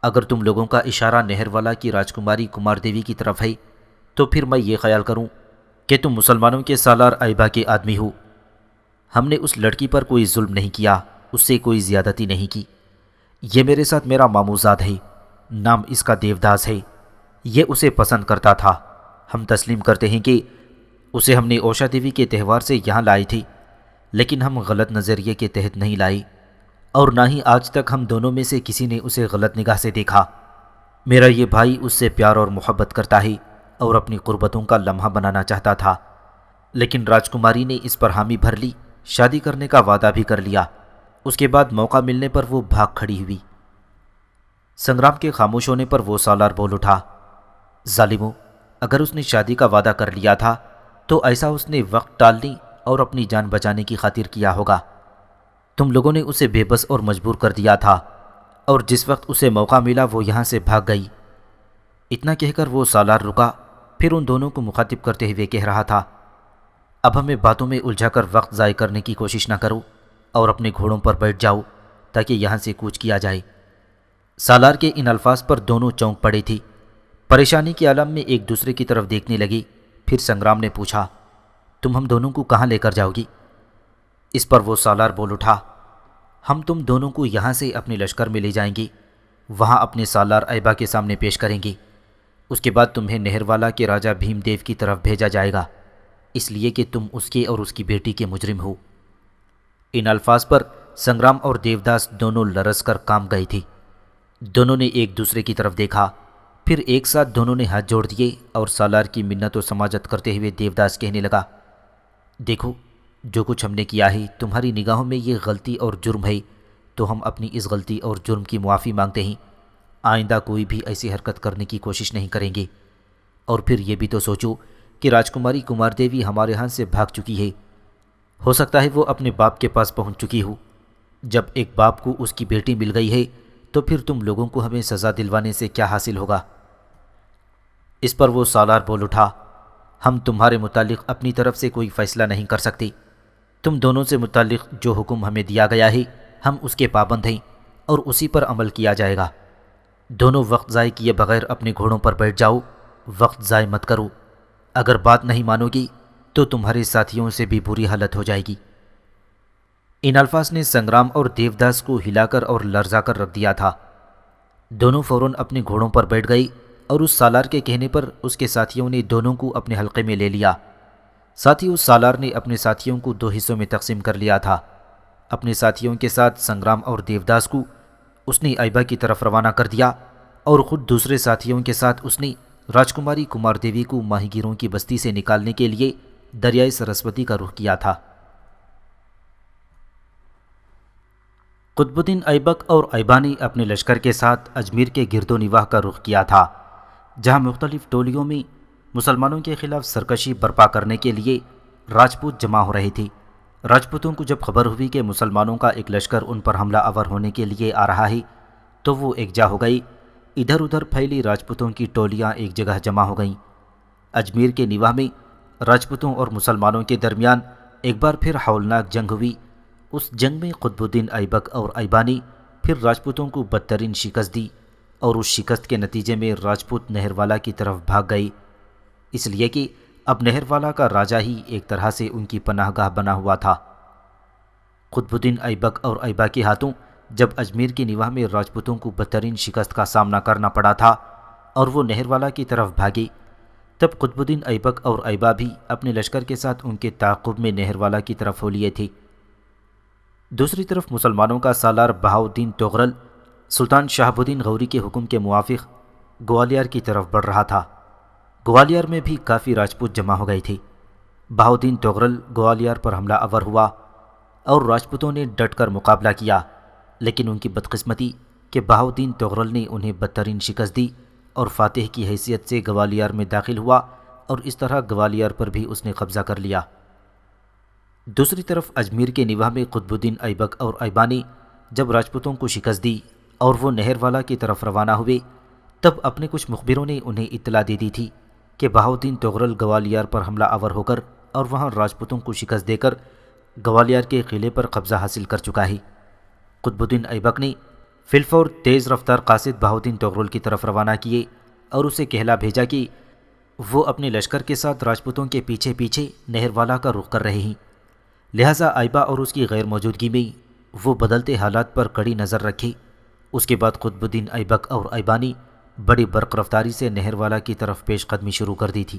اگر تم لوگوں کا اشارہ نہروالا کی راجکماری کمار دیوی کی طرف ہے تو پھر میں یہ خیال کروں کہ تم مسلمانوں کے سالار ایبا کے آدمی ہو۔ ہم نے اس لڑکی پر کوئی ظلم نہیں کیا، اس سے کوئی زیادتی نہیں کی۔ یہ میرے ساتھ میرا ماموزاد ہے، نام اس کا دیوداس ہے۔ یہ اسے پسند کرتا تھا۔ ہم تسلیم کرتے ہیں کہ اسے ہم نے اوشا دیوی کے تہوار سے یہاں لائی تھی، لیکن ہم غلط نظریے کے تحت نہیں لائی، اور نہ ہی آج تک ہم دونوں میں سے کسی نے اسے غلط نگاہ سے دیکھا۔ میرا یہ بھائی اس سے پیار اور محبت کرتا ہے اور اپنی قربتوں کا لمحہ بنانا چاہتا تھا، لیکن راجکماری نے اس پر حامی بھر لی، شادی کرنے کا وعدہ بھی کر لیا۔ اس کے بعد موقع ملنے پر وہ بھاگ کھڑی ہوئی۔ سنگرام کے خاموش ہونے پر وہ سالار بول اٹھا، ظالموں، اگر اس نے شادی کا وعدہ کر لیا تھا تو ایسا اس نے وقت ٹالنے اور اپنی جان بچانے کی خاطر کیا ہوگا۔ تم لوگوں نے اسے بے بس اور مجبور کر دیا تھا، اور جس وقت اسے موقع ملا وہ یہاں سے بھاگ گئی۔ اتنا کہہ کر وہ سالار رکا، پھر ان دونوں کو مخاطب کرتے ہوئے کہہ رہا تھا، اب ہمیں باتوں میں الجھا کر وقت ضائع کرنے کی کوشش نہ کرو اور اپنے گھوڑوں پر بیٹھ جاؤ تاکہ یہاں سے کوچ کیا جائے۔ سالار کے ان الفاظ پر دونوں چونک پڑے تھی، پریشانی کے عالم میں ایک دوسرے کی طرف دیکھنے لگی۔ پھر سنگرام نے پوچھا، تم ہم دونوں کو کہاں لے کر جاؤ گی؟ اس پر وہ سالار بول اٹھا، ہم تم دونوں کو یہاں سے اپنے لشکر میں لے جائیں گے، وہاں اپنے سالار ایبا کے سامنے پیش کریں گے۔ اس کے بعد تمہیں نہروالا کے راجا بھیم دیو کی طرف بھیجا جائے گا، اس لیے کہ تم اس کے اور اس کی بیٹی کے مجرم ہو۔ ان الفاظ پر سنگرام اور دیوداس دونوں لرز کر کام گئے تھے۔ دونوں نے ایک دوسرے کی طرف دیکھا، پھر ایک ساتھ دونوں نے ہاتھ جوڑ دیے اور سالار کی منت و سماجت کرتے ہوئے دیوداس کہنے لگا، دیکھو، جو کچھ ہم نے کیا ہے تمہاری نگاہوں میں یہ غلطی اور جرم ہے، تو ہم اپنی اس غلطی اور جرم کی معافی مانگتے ہیں۔ آئندہ کوئی بھی ایسی حرکت کرنے کی کوشش نہیں کریں گے۔ اور پھر یہ بھی تو سوچو کہ راجکماری کمار دیوی ہمارے ہاں سے بھاگ چکی ہے، ہو سکتا ہے وہ اپنے باپ کے پاس پہنچ چکی ہو۔ جب ایک باپ کو اس کی بیٹی مل گئی ہے تو پھر تم لوگوں کو ہمیں سزا دلوانے سے کیا حاصل ہوگا؟ اس پر وہ سالار بول اٹھا، ہم تمہارے متعلق اپنی طرف سے کوئی فیصلہ نہیں کر سکتے۔ تم دونوں سے متعلق جو حکم ہمیں دیا گیا ہے ہم اس کے پابند ہیں اور اسی پر عمل کیا جائے گا۔ دونوں وقت ضائع کیے بغیر اپنے گھوڑوں پر بیٹھ جاؤ، وقت ضائع مت کرو۔ اگر بات نہیں مانو گی تو تمہارے ساتھیوں سے بھی بری حالت ہو جائے گی۔ ان الفاظ نے سنگرام اور دیوداس کو ہلا کر اور لرزا کر رکھ دیا تھا۔ دونوں فوراً اپنے گھوڑوں پر بیٹھ گئی اور اس سالار کے کہنے پر اس کے ساتھیوں نے دونوں کو اپنے حلقے میں لے لیا۔ ساتھ ہی اس سالار نے اپنے ساتھیوں کو دو حصوں میں تقسیم کر لیا تھا۔ اپنے ساتھیوں کے ساتھ سنگرام اور دیوداس کو اس نے ایبا کی طرف روانہ کر دیا، اور خود دوسرے ساتھیوں کے ساتھ اس نے راجکماری کمار دیوی کو ماہی گیروں کی بستی سے نکالنے کے لیے دریائے سرسوتی کا رخ کیا تھا۔ قطب الدین ایبک اور ایبا نے اپنے لشکر کے ساتھ اجمیر کے گرد و نواح کا رخ کیا تھا، جہاں مختلف ٹولیوں میں مسلمانوں کے خلاف سرکشی برپا کرنے کے لیے راجپوت جمع ہو رہے تھے۔ راجپوتوں کو جب خبر ہوئی کہ مسلمانوں کا ایک لشکر ان پر حملہ آور ہونے کے لیے آ رہا ہے تو وہ ایکجا ہو گئی۔ ادھر ادھر پھیلی راجپوتوں کی ٹولیاں ایک جگہ جمع ہو گئیں۔ اجمیر کے نواح میں راجپوتوں اور مسلمانوں کے درمیان ایک بار پھر ہولناک جنگ ہوئی۔ اس جنگ میں قطب الدین ایبک اور ایبا نے پھر راجپوتوں کو بدترین شکست دی، اور اس شکست کے نتیجے میں راجپوت نہروالا کی طرف بھاگ گئے، اس لیے کہ اب نہروالا کا راجہ ہی ایک طرح سے ان کی پناہ گاہ بنا ہوا تھا۔ قطب الدین ایبک اور ایبا کے ہاتھوں جب اجمیر کی نواح میں راجپوتوں کو بدترین شکست کا سامنا کرنا پڑا تھا اور وہ نہروالا کی طرف بھاگے، تب قطب الدین ایبک اور ایبا بھی اپنے لشکر کے ساتھ ان کے تعاقب میں نہروالا کی طرف ہو لیے تھے۔ دوسری طرف مسلمانوں کا سالار بہاؤالدین تغرل سلطان شہاب الدین غوری کے حکم کے موافق گوالیار کی طرف بڑھ رہا تھا۔ گوالیار میں بھی کافی راجپوت جمع ہو گئے تھے۔ بہاؤالدین تغرل گوالیار پر حملہ آور ہوا اور راجپوتوں نے ڈٹ کر مقابلہ کیا، لیکن ان کی بدقسمتی کہ بہاؤالدین تغرل نے انہیں بدترین شکست دی اور فاتح کی حیثیت سے گوالیار میں داخل ہوا، اور اس طرح گوالیار پر بھی اس نے قبضہ کر لیا۔ دوسری طرف اجمیر کے نواح میں قطب الدین ایبک اور ایبا نے جب راجپوتوں کو شکست دی اور وہ نہروالا کی طرف روانہ ہوئے، تب اپنے کچھ مخبروں نے انہیں اطلاع دے دی تھی کہ بہاؤالدین تغرل گوالیار پر حملہ آور ہو کر اور وہاں راجپوتوں کو شکست دے کر گوالیار کے قلعے پر قبضہ حاصل کر چکا ہے۔ قطب الدین ایبک نے فی الفور تیز رفتار قاصد بہاؤالدین تغرل کی طرف روانہ کیے اور اسے کہلا بھیجا کہ وہ اپنے لشکر کے ساتھ راجپوتوں کے پیچھے پیچھے نہروالا کا رخ کر رہے ہیں، لہٰذا ایبا اور اس کی غیر موجودگی میں وہ بدلتے حالات پر کڑی نظر رکھے۔ اس کے بعد قطب الدین ایبک اور ایبا نے بڑی برق رفتاری سے نہروالا کی طرف پیش قدمی شروع کر دی تھی۔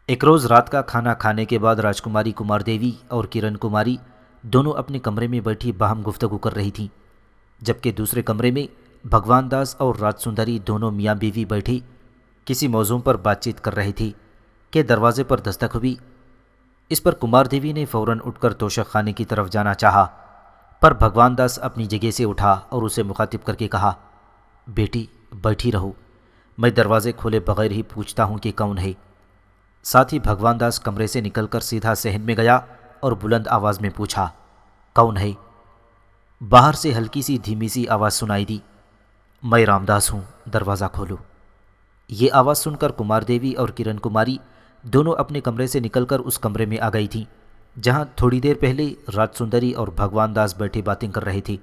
ایک روز رات کا کھانا کھانے کے بعد راجکماری کمار دیوی اور کرن کماری دونوں اپنے کمرے میں بیٹھی باہم گفتگو کر رہی تھیں، جبکہ دوسرے کمرے میں بھگوان داس اور رات سندری دونوں میاں بیوی بیٹھی کسی موضوع پر بات چیت کر رہے تھے کہ دروازے پر دستک ہوئی۔ اس پر کمار دیوی نے فوراً اٹھ کر توشک خانے کی طرف جانا چاہا، پر بھگوان داس اپنی جگہ سے اٹھا اور اسے مخاطب کر کے کہا، بیٹی بیٹھی رہو، میں دروازے کھولے بغیر ہی پوچھتا ہوں کہ کون ہے۔ ساتھ ہی بھگوان داس کمرے سے نکل کر سیدھا صحن میں گیا اور بلند آواز میں پوچھا، کون ہے؟ باہر سے ہلکی سی دھیمی سی آواز سنائی دی، میں رامداس ہوں، دروازہ کھولو۔ یہ آواز سن کر کمار دیوی اور کرن کماری دونوں اپنے کمرے سے نکل کر اس کمرے میں آ گئی تھیں جہاں تھوڑی دیر پہلے رات سندری اور بھگوان داس بیٹھے باتیں کر رہے تھے۔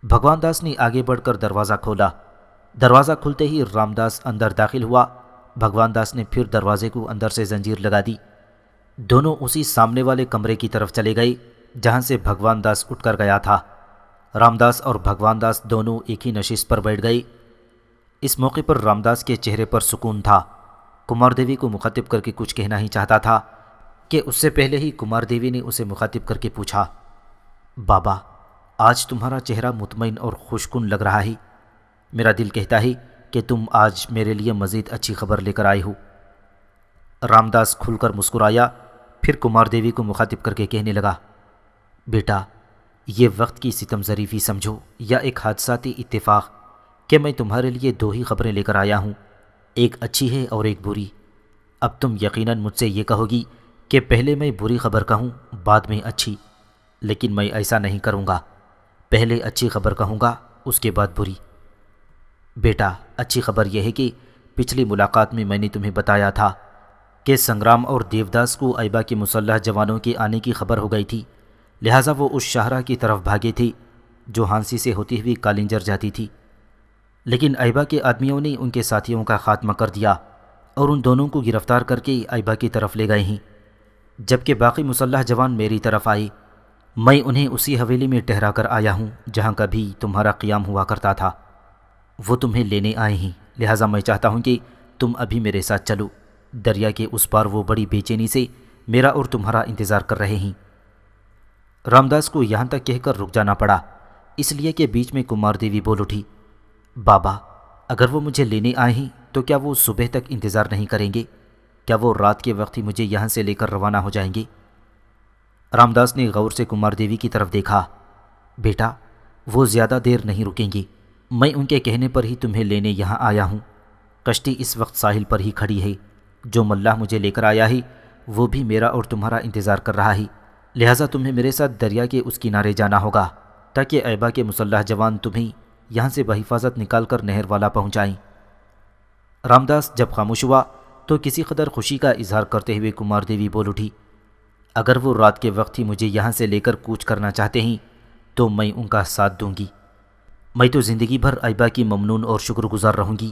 بھگوان داس نے آگے بڑھ کر دروازہ کھولا۔ دروازہ کھلتے ہی رامداس اندر داخل ہوا۔ بھگوان داس نے پھر دروازے کو اندر سے زنجیر لگا دی۔ دونوں اسی سامنے والے کمرے کی طرف چلے گئے جہاں سے بھگوان داس اٹھ کر گیا تھا۔ رامداس اور بھگوان داس دونوں ایک ہی نشست پر بیٹھ گئے۔ اس موقع پر رامداس کے چہرے پر سکون تھا۔ کمار دیوی کو مخاطب کر کے کچھ کہنا ہی چاہتا تھا کہ اس سے پہلے ہی کمار دیوی نے اسے مخاطب کر کے پوچھا، بابا آج تمہارا چہرہ مطمئن اور خوشکن لگ رہا ہے، میرا دل کہتا ہے کہ تم آج میرے لیے مزید اچھی خبر لے کر آئے ہو۔ رامداس کھل کر مسکرایا، پھر کمار دیوی کو مخاطب کر کے کہنے لگا، بیٹا یہ وقت کی ستم ظریفی سمجھو یا ایک حادثاتی اتفاق کہ میں تمہارے لیے دو ہی خبریں لے کر آیا ہوں، ایک اچھی ہے اور ایک بری۔ اب تم یقیناً مجھ سے یہ کہو گی کہ پہلے میں بری خبر کہوں بعد میں اچھی، لیکن میں ایسا نہیں کروں گا، پہلے اچھی خبر کہوں گا اس کے بعد بری۔ بیٹا اچھی خبر یہ ہے کہ پچھلی ملاقات میں میں نے تمہیں بتایا تھا کہ سنگرام اور دیوداس کو ایبا کے مسلح جوانوں کے آنے کی خبر ہو گئی تھی، لہٰذا وہ اس شاہراہ کی طرف بھاگے تھے جو ہانسی سے ہوتی ہوئی کالنجر جاتی تھی، لیکن ایبا کے آدمیوں نے ان کے ساتھیوں کا خاتمہ کر دیا اور ان دونوں کو گرفتار کر کے ایبا کی طرف لے گئے ہیں، جبکہ باقی مسلح جوان میری طرف آئے۔ میں انہیں اسی حویلی میں ٹھہرا کر آیا ہوں جہاں کبھی تمہارا قیام ہوا کرتا تھا۔ وہ تمہیں لینے آئے ہیں، لہٰذا میں چاہتا ہوں کہ تم ابھی میرے ساتھ چلو۔ دریا کے اس پار وہ بڑی بے چینی سے میرا اور تمہارا انتظار کر رہے ہیں۔ رامداس کو یہاں تک کہہ کر رک جانا پڑا، اس لیے کہ بیچ میں کمار دیوی بول اٹھی، بابا اگر وہ مجھے لینے آئے ہیں تو کیا وہ صبح تک انتظار نہیں کریں گے؟ کیا وہ رات کے وقت ہی مجھے یہاں سے لے کر روانہ ہو جائیں گے؟ رامداس نے غور سے کمار دیوی کی طرف دیکھا، بیٹا وہ زیادہ دیر نہیں رکیں گی، میں ان کے کہنے پر ہی تمہیں لینے یہاں آیا ہوں۔ کشتی اس وقت ساحل پر ہی کھڑی ہے، جو ملاح مجھے لے کر آیا ہے وہ بھی میرا اور تمہارا انتظار کر رہا ہے، لہٰذا تمہیں میرے ساتھ دریا کے اس کنارے جانا ہوگا تاکہ ایبا کے مسلح جوان تمہیں یہاں سے بحفاظت نکال کر نہر والا پہنچائیں۔ رامداس جب خاموش ہوا تو کسی قدر خوشی کا اظہار کرتے ہوئے کمار دیوی بول اٹھی، اگر وہ رات کے وقت ہی مجھے یہاں سے لے کر کوچ کرنا چاہتے ہیں تو میں ان کا ساتھ دوں گی۔ میں تو زندگی بھر ایبا کی ممنون اور شکر گزار رہوں گی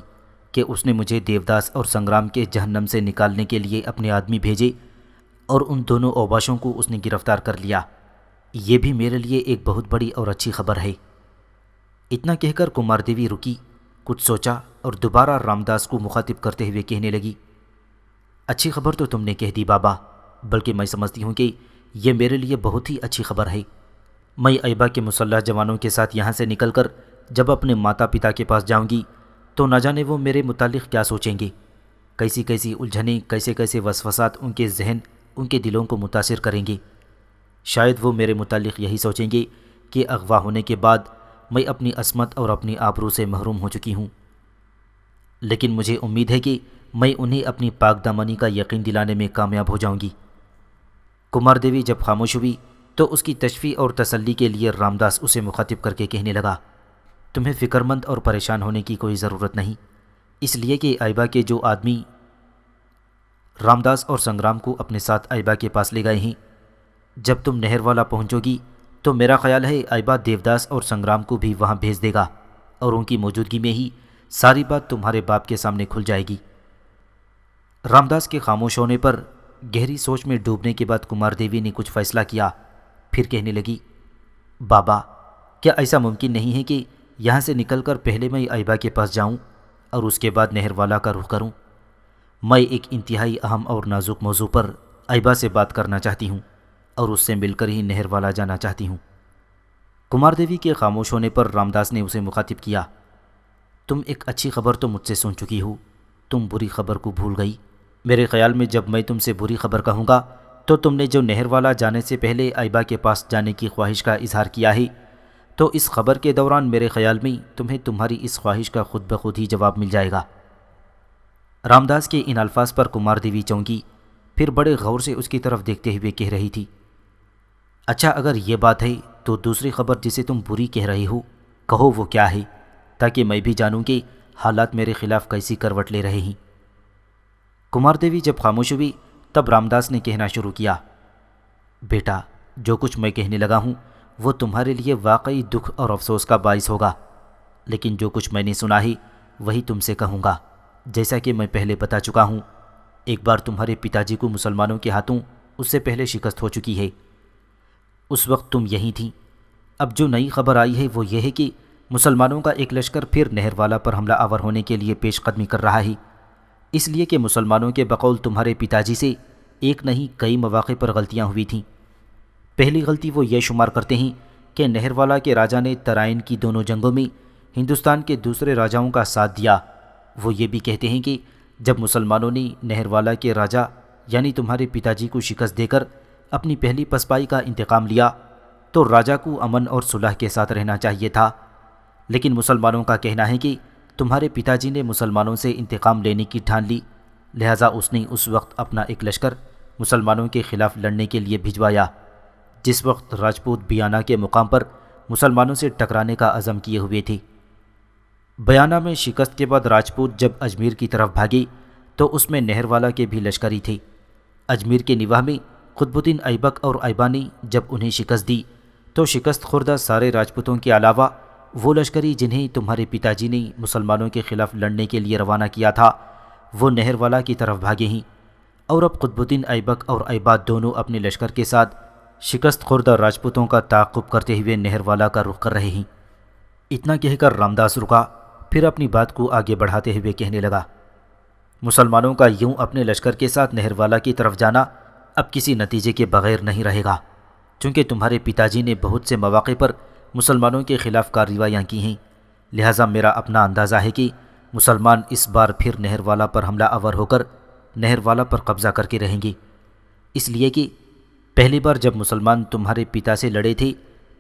کہ اس نے مجھے دیوداس اور سنگرام کے جہنم سے نکالنے کے لیے اپنے آدمی بھیجے اور ان دونوں اوباشوں کو اس نے گرفتار کر لیا۔ یہ بھی میرے لیے ایک بہت بڑی اور اچھی خبر ہے۔ اتنا کہہ کر کمار دیوی رکی، کچھ سوچا اور دوبارہ رامداس کو مخاطب کرتے ہوئے کہنے لگی، اچھی خبر تو تم نے کہہ دی بابا، بلکہ میں سمجھتی ہوں کہ یہ میرے لیے بہت ہی اچھی خبر ہے۔ میں ایبا کے مسلح جوانوں کے ساتھ یہاں سے نکل کر جب اپنے ماتا پتا کے پاس جاؤں گی تو نہ جانے وہ میرے متعلق کیا سوچیں گے، کیسی کیسی الجھنیں، کیسے کیسے وسوسات ان کے ذہن، ان کے دلوں کو متاثر کریں گے۔ شاید وہ میرے متعلق یہی سوچیں گے کہ اغوا ہونے کے بعد میں اپنی عصمت اور اپنی آبرو سے محروم ہو چکی ہوں، لیکن مجھے امید ہے کہ میں انہیں اپنی پاک دامنی کا یقین دلانے میں کامیاب ہو جاؤں گی۔ کمار دیوی جب خاموش ہوئی تو اس کی تشفیع اور تسلی کے لیے رامداس اسے مخاطب کر کے کہنے لگا، تمہیں فکر مند اور پریشان ہونے کی کوئی ضرورت نہیں، اس لیے کہ ایبا کے جو آدمی رامداس اور سنگرام کو اپنے ساتھ ایبا کے پاس لے گئے ہیں، جب تم نہر والا پہنچو گی تو میرا خیال ہے ایبا دیوداس اور سنگرام کو بھی وہاں بھیج دے گا اور ان کی موجودگی میں ہی ساری بات تمہارے باپ کے سامنے کھل جائے گی۔ رامداس کے خاموش ہونے پر گہری سوچ میں ڈوبنے کے بعد کمار دیوی نے کچھ فیصلہ کیا، پھر کہنے لگی، بابا کیا ایسا ممکن نہیں ہے کہ یہاں سے نکل کر پہلے میں ایبا کے پاس جاؤں اور اس کے بعد نہر والا کا رخ کروں؟ میں ایک انتہائی اہم اور نازک موضوع پر ایبا سے بات کرنا چاہتی ہوں اور اس سے مل کر ہی نہر والا جانا چاہتی ہوں۔ کمار دیوی کے خاموش ہونے پر رامداس نے اسے مخاطب کیا، تم ایک اچھی خبر تو مجھ سے سن چکی ہو، تم بری خبر کو بھول گئی۔ میرے خیال میں جب میں تم سے بری خبر کہوں گا تو تم نے جو نہر والا جانے سے پہلے ایبا کے پاس جانے کی خواہش کا اظہار کیا ہے، تو اس خبر کے دوران میرے خیال میں تمہیں تمہاری اس خواہش کا خود بخود ہی جواب مل جائے گا۔ رامداس کے ان الفاظ پر کمار دیوی چونکی، پھر بڑے غور سے اس کی طرف دیکھتے ہوئے کہہ رہی تھی، اچھا اگر یہ بات ہے تو دوسری خبر جسے تم بری کہہ رہی ہو کہو وہ کیا ہے، تاکہ میں بھی جانوں کہ حالات میرے خلاف کیسی کروٹ لے رہے ہیں۔ کمار دیوی جب خاموش ہوئی تب رامداس نے کہنا شروع کیا، بیٹا جو کچھ میں کہنے لگا ہوں وہ تمہارے لیے واقعی دکھ اور افسوس کا باعث ہوگا، لیکن جو کچھ میں نے سنا ہے وہی تم سے کہوں گا۔ جیسا کہ میں پہلے بتا چکا ہوں، ایک بار تمہارے پتا جی کو مسلمانوں کے ہاتھوں اس سے پہلے شکست ہو چکی ہے، اس وقت تم یہیں تھیں۔ اب جو نئی خبر آئی ہے وہ یہ ہے کہ مسلمانوں کا ایک لشکر پھر نہر والا پر حملہ آور ہونے کے لیے پیش قدمی کر رہا ہے، اس لیے کہ مسلمانوں کے بقول تمہارے پتا جی سے ایک نہیں کئی مواقع پر غلطیاں ہوئی تھیں۔ پہلی غلطی وہ یہ شمار کرتے ہیں کہ نہر والا کے راجا نے ترائن کی دونوں جنگوں میں ہندوستان کے دوسرے راجاؤں کا ساتھ دیا۔ وہ یہ بھی کہتے ہیں کہ جب مسلمانوں نے نہر والا کے راجا یعنی تمہارے پتا جی کو شکست دے کر اپنی پہلی پسپائی کا انتقام لیا تو راجا کو امن اور صلح کے ساتھ رہنا چاہیے تھا، لیکن مسلمانوں کا کہنا ہے کہ تمہارے پتا جی نے مسلمانوں سے انتقام لینے کی ٹھان لی، لہٰذا اس نے اس وقت اپنا ایک لشکر مسلمانوں کے خلاف لڑنے کے لیے بھجوایا، جس وقت راجپوت بیانہ کے مقام پر مسلمانوں سے ٹکرانے کا عزم کیے ہوئے تھے۔ بیانہ میں شکست کے بعد راجپوت جب اجمیر کی طرف بھاگے تو اس میں نہر والا کے بھی لشکری تھے۔ اجمیر کے نواح میں قطب الدین ایبک اور ایبا نے جب انہیں شکست دی تو شکست خوردہ سارے راجپوتوں کے علاوہ وہ لشکری جنہیں تمہارے پتا جی نے مسلمانوں کے خلاف لڑنے کے لیے روانہ کیا تھا وہ نہر والا کی طرف بھاگے ہیں، اور اب قطب الدین ایبک اور ایبا دونوں اپنے لشکر کے ساتھ شکست خوردہ راجپوتوں کا تعاقب کرتے ہوئے نہر والا کا رخ کر رہے ہیں۔ اتنا کہہ کر رامداس رکا، پھر اپنی بات کو آگے بڑھاتے ہوئے کہنے لگا، مسلمانوں کا یوں اپنے لشکر کے ساتھ نہر والا کی طرف جانا اب کسی نتیجے کے بغیر نہیں رہے گا، چونکہ تمہارے پتا جی نے بہت سے مواقع پر مسلمانوں کے خلاف کارروائیاں کی ہیں، لہٰذا میرا اپنا اندازہ ہے کہ مسلمان اس بار پھر نہر والا پر حملہ آور ہو کر نہر والا پر قبضہ کر کے رہیں گے، اس لیے کہ پہلی بار جب مسلمان تمہارے پتا سے لڑے تھے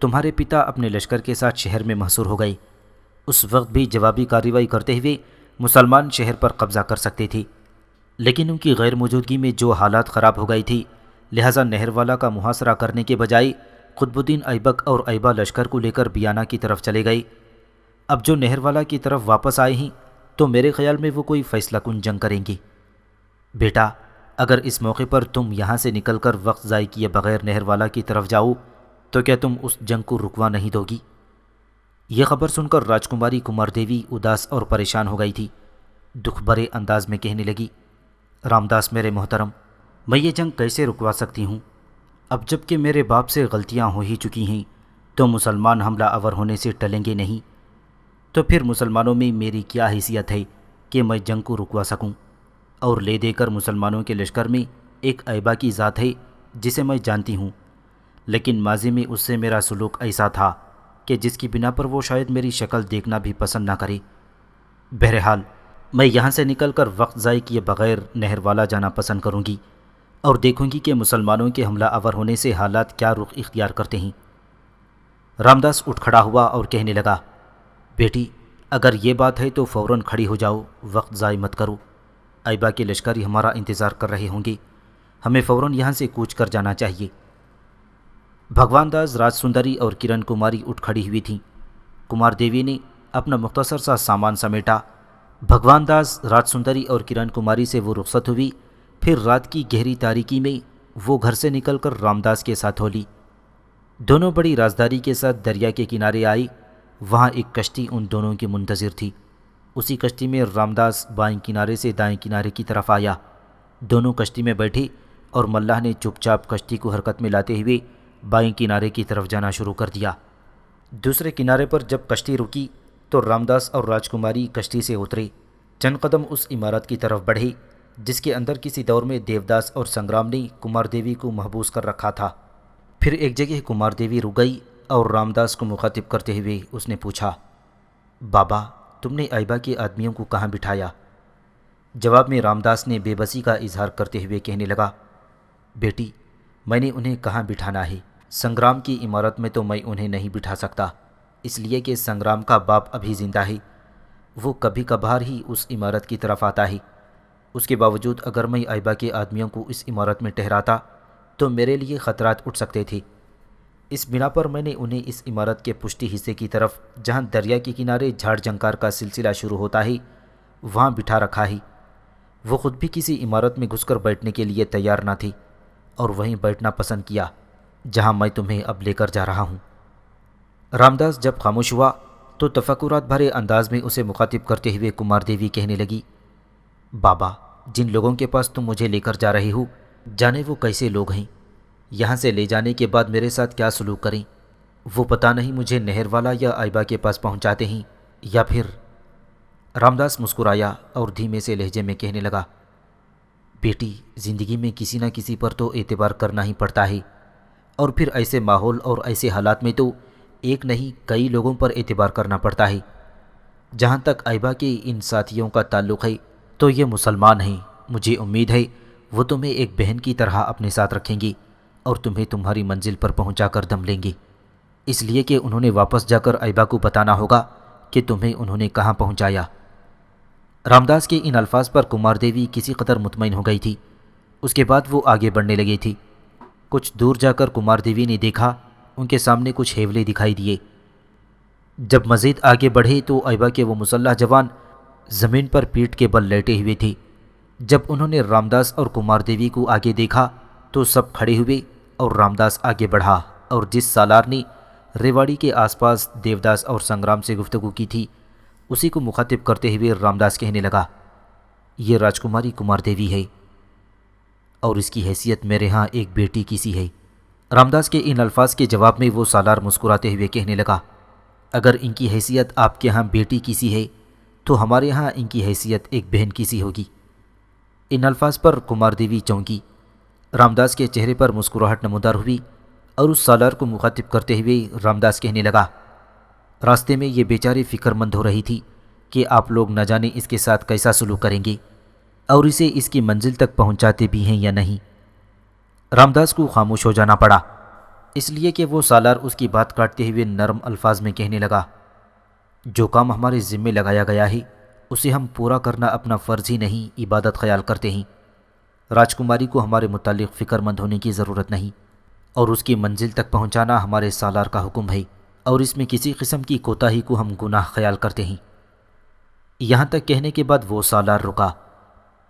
تمہارے پتا اپنے لشکر کے ساتھ شہر میں محصور ہو گئے، اس وقت بھی جوابی کارروائی کرتے ہوئے مسلمان شہر پر قبضہ کر سکتے تھے، لیکن ان کی غیر موجودگی میں جو حالات خراب ہو گئی تھی لہٰذا نہر والا کا محاصرہ کرنے کے بجائے قطب الدین ایبک اور ایبا لشکر کو لے کر بیانہ کی طرف چلے گئے۔ اب جو نہر والا کی طرف واپس آئے ہیں تو میرے خیال میں وہ کوئی فیصلہ کن جنگ کریں گے۔ بیٹا، اگر اس موقع پر تم یہاں سے نکل کر وقت ضائع کیے بغیر نہر والا کی طرف جاؤ تو کیا تم اس جنگ کو رکوا نہیں دو گی؟ یہ خبر سن کر راجکماری کمار دیوی اداس اور پریشان ہو گئی تھی۔ دکھ بھرے انداز میں کہنے لگی، رامداس میرے محترم، میں یہ جنگ کیسے رکوا سکتی ہوں؟ اب جب کہ میرے باپ سے غلطیاں ہو ہی چکی ہیں تو مسلمان حملہ آور ہونے سے ٹلیں گے نہیں، تو پھر مسلمانوں میں میری کیا حیثیت ہے کہ میں جنگ کو رکوا سکوں؟ اور لے دے کر مسلمانوں کے لشکر میں ایک ایبا کی ذات ہے جسے میں جانتی ہوں، لیکن ماضی میں اس سے میرا سلوک ایسا تھا کہ جس کی بنا پر وہ شاید میری شکل دیکھنا بھی پسند نہ کرے۔ بہرحال میں یہاں سے نکل کر وقت ضائع کیے بغیر نہر والا جانا پسند کروں گی اور دیکھوں گی کہ مسلمانوں کے حملہ آور ہونے سے حالات کیا رخ اختیار کرتے ہیں۔ رامداس اٹھ کھڑا ہوا اور کہنے لگا، بیٹی، اگر یہ بات ہے تو فوراً کھڑی ہو جاؤ، وقت ضائع مت کرو۔ ایبا کے لشکر ہی ہمارا انتظار کر رہے ہوں گے، ہمیں فوراً یہاں سے کوچ کر جانا چاہیے۔ بھگوان داس، راج سندری اور کرن کماری اٹھ کھڑی ہوئی تھیں۔ کمار دیوی نے اپنا مختصر سا سامان سمیٹا۔ بھگوان داس، راج سندری اور کرن کماری سے وہ رخصت ہوئی، پھر رات کی گہری تاریکی میں وہ گھر سے نکل کر رامداس کے ساتھ ہو لی۔ دونوں بڑی رازداری کے ساتھ دریا کے کنارے آئی۔ وہاں ایک کشتی ان دونوں کی منتظر تھی۔ اسی کشتی میں رامداس بائیں کنارے سے دائیں کنارے کی طرف آیا۔ دونوں کشتی میں بیٹھے اور ملاح نے چپ چاپ کشتی کو حرکت میں لاتے ہوئے بائیں کنارے کی طرف جانا شروع کر دیا۔ دوسرے کنارے پر جب کشتی رکی تو رامداس اور راجکماری کشتی سے اترے، چند قدم اس عمارت کی طرف بڑھے جس کے اندر کسی دور میں دیوداس اور سنگرام نے کمار دیوی کو محبوس کر رکھا تھا۔ پھر ایک جگہ کمار دیوی رک گئی اور رامداس کو مخاطب کرتے ہوئے اس نے پوچھا، بابا، تم نے ایبا کے آدمیوں کو کہاں بٹھایا؟ جواب میں رامداس نے بے بسی کا اظہار کرتے ہوئے کہنے لگا، بیٹی، میں نے انہیں کہاں بٹھانا ہے؟ سنگرام کی عمارت میں تو میں انہیں نہیں بٹھا سکتا، اس لیے کہ سنگرام کا باپ ابھی زندہ ہے۔ وہ کبھی کبھار ہی اس عمارت کی طرف آتا ہے۔ اس کے باوجود اگر میں ایبا کے آدمیوں کو اس عمارت میں ٹھہراتا تو میرے لیے خطرات اٹھ سکتے تھے۔ اس بنا پر میں نے انہیں اس عمارت کے پشتی حصے کی طرف، جہاں دریا کے کنارے جھاڑ جھنکار کا سلسلہ شروع ہوتا ہے، وہاں بٹھا رکھا ہے۔ وہ خود بھی کسی عمارت میں گھس کر بیٹھنے کے لیے تیار نہ تھی اور وہیں بیٹھنا پسند کیا جہاں میں تمہیں اب لے کر جا رہا ہوں۔ رامداس جب خاموش ہوا تو تفکرات بھرے انداز میں اسے مخاطب کرتے ہوئے کمار دیوی کہنے لگی، بابا، جن لوگوں کے پاس تم مجھے لے کر جا رہے ہو، جانے وہ کیسے لوگ ہیں؟ یہاں سے لے جانے کے بعد میرے ساتھ کیا سلوک کریں؟ وہ پتہ نہیں مجھے نہر والا یا ایبا کے پاس پہنچاتے ہیں یا پھر… رامداس مسکرایا اور دھیمے سے لہجے میں کہنے لگا، بیٹی، زندگی میں کسی نہ کسی پر تو اعتبار کرنا ہی پڑتا ہے، اور پھر ایسے ماحول اور ایسے حالات میں تو ایک نہیں کئی لوگوں پر اعتبار کرنا پڑتا ہے۔ جہاں تک ایبا کے ان ساتھیوں کا تعلق ہے تو یہ مسلمان ہیں، مجھے امید ہے وہ تمہیں ایک بہن کی طرح اپنے ساتھ رکھیں گے اور تمہیں تمہاری منزل پر پہنچا کر دم لیں گے، اس لیے کہ انہوں نے واپس جا کر ایبا کو بتانا ہوگا کہ تمہیں انہوں نے کہاں پہنچایا۔ رامداس کے ان الفاظ پر کمار دیوی کسی قدر مطمئن ہو گئی تھی۔ اس کے بعد وہ آگے بڑھنے لگی تھی۔ کچھ دور جا کر کمار دیوی نے دیکھا ان کے سامنے کچھ ہیولے دکھائی دیے۔ جب مزید آگے بڑھے تو ایبا کے وہ مسلح جوان زمین پر پیٹھ کے بل لیٹے ہوئے تھے۔ جب انہوں نے رامداس اور کمار دیوی کو آگے دیکھا تو سب کھڑے ہوئے اور رامداس آگے بڑھا اور جس سالار نے ریواڑی کے آس پاس دیوداس اور سنگرام سے گفتگو کی تھی اسی کو مخاطب کرتے ہوئے رامداس کہنے لگا، یہ راجکماری کمار دیوی ہے اور اس کی حیثیت میرے ہاں ایک بیٹی کی سی ہے۔ رامداس کے ان الفاظ کے جواب میں وہ سالار مسکراتے ہوئے کہنے لگا، اگر ان کی حیثیت آپ کے ہاں بیٹی کی سی ہے تو ہمارے ہاں ان کی حیثیت ایک بہن کی سی ہوگی۔ ان الفاظ پر کمار دیوی چونکی۔ رامداس کے چہرے پر مسکراہٹ نمودار ہوئی اور اس سالار کو مخاطب کرتے ہوئے رامداس کہنے لگا، راستے میں یہ بیچاری فکر مند ہو رہی تھی کہ آپ لوگ نہ جانے اس کے ساتھ کیسا سلوک کریں گے اور اسے اس کی منزل تک پہنچاتے بھی ہیں یا نہیں۔ رامداس کو خاموش ہو جانا پڑا، اس لیے کہ وہ سالار اس کی بات کاٹتے ہوئے نرم الفاظ میں کہنے لگا، جو کام ہمارے ذمے لگایا گیا ہے اسے ہم پورا کرنا اپنا فرض ہی نہیں عبادت خیال کرتے ہیں۔ راجکماری کو ہمارے متعلق فکر مند ہونے کی ضرورت نہیں اور اس کی منزل تک پہنچانا ہمارے سالار کا حکم ہے، اور اس میں کسی قسم کی کوتاہی کو ہم گناہ خیال کرتے ہیں۔ یہاں تک کہنے کے بعد وہ سالار رکا۔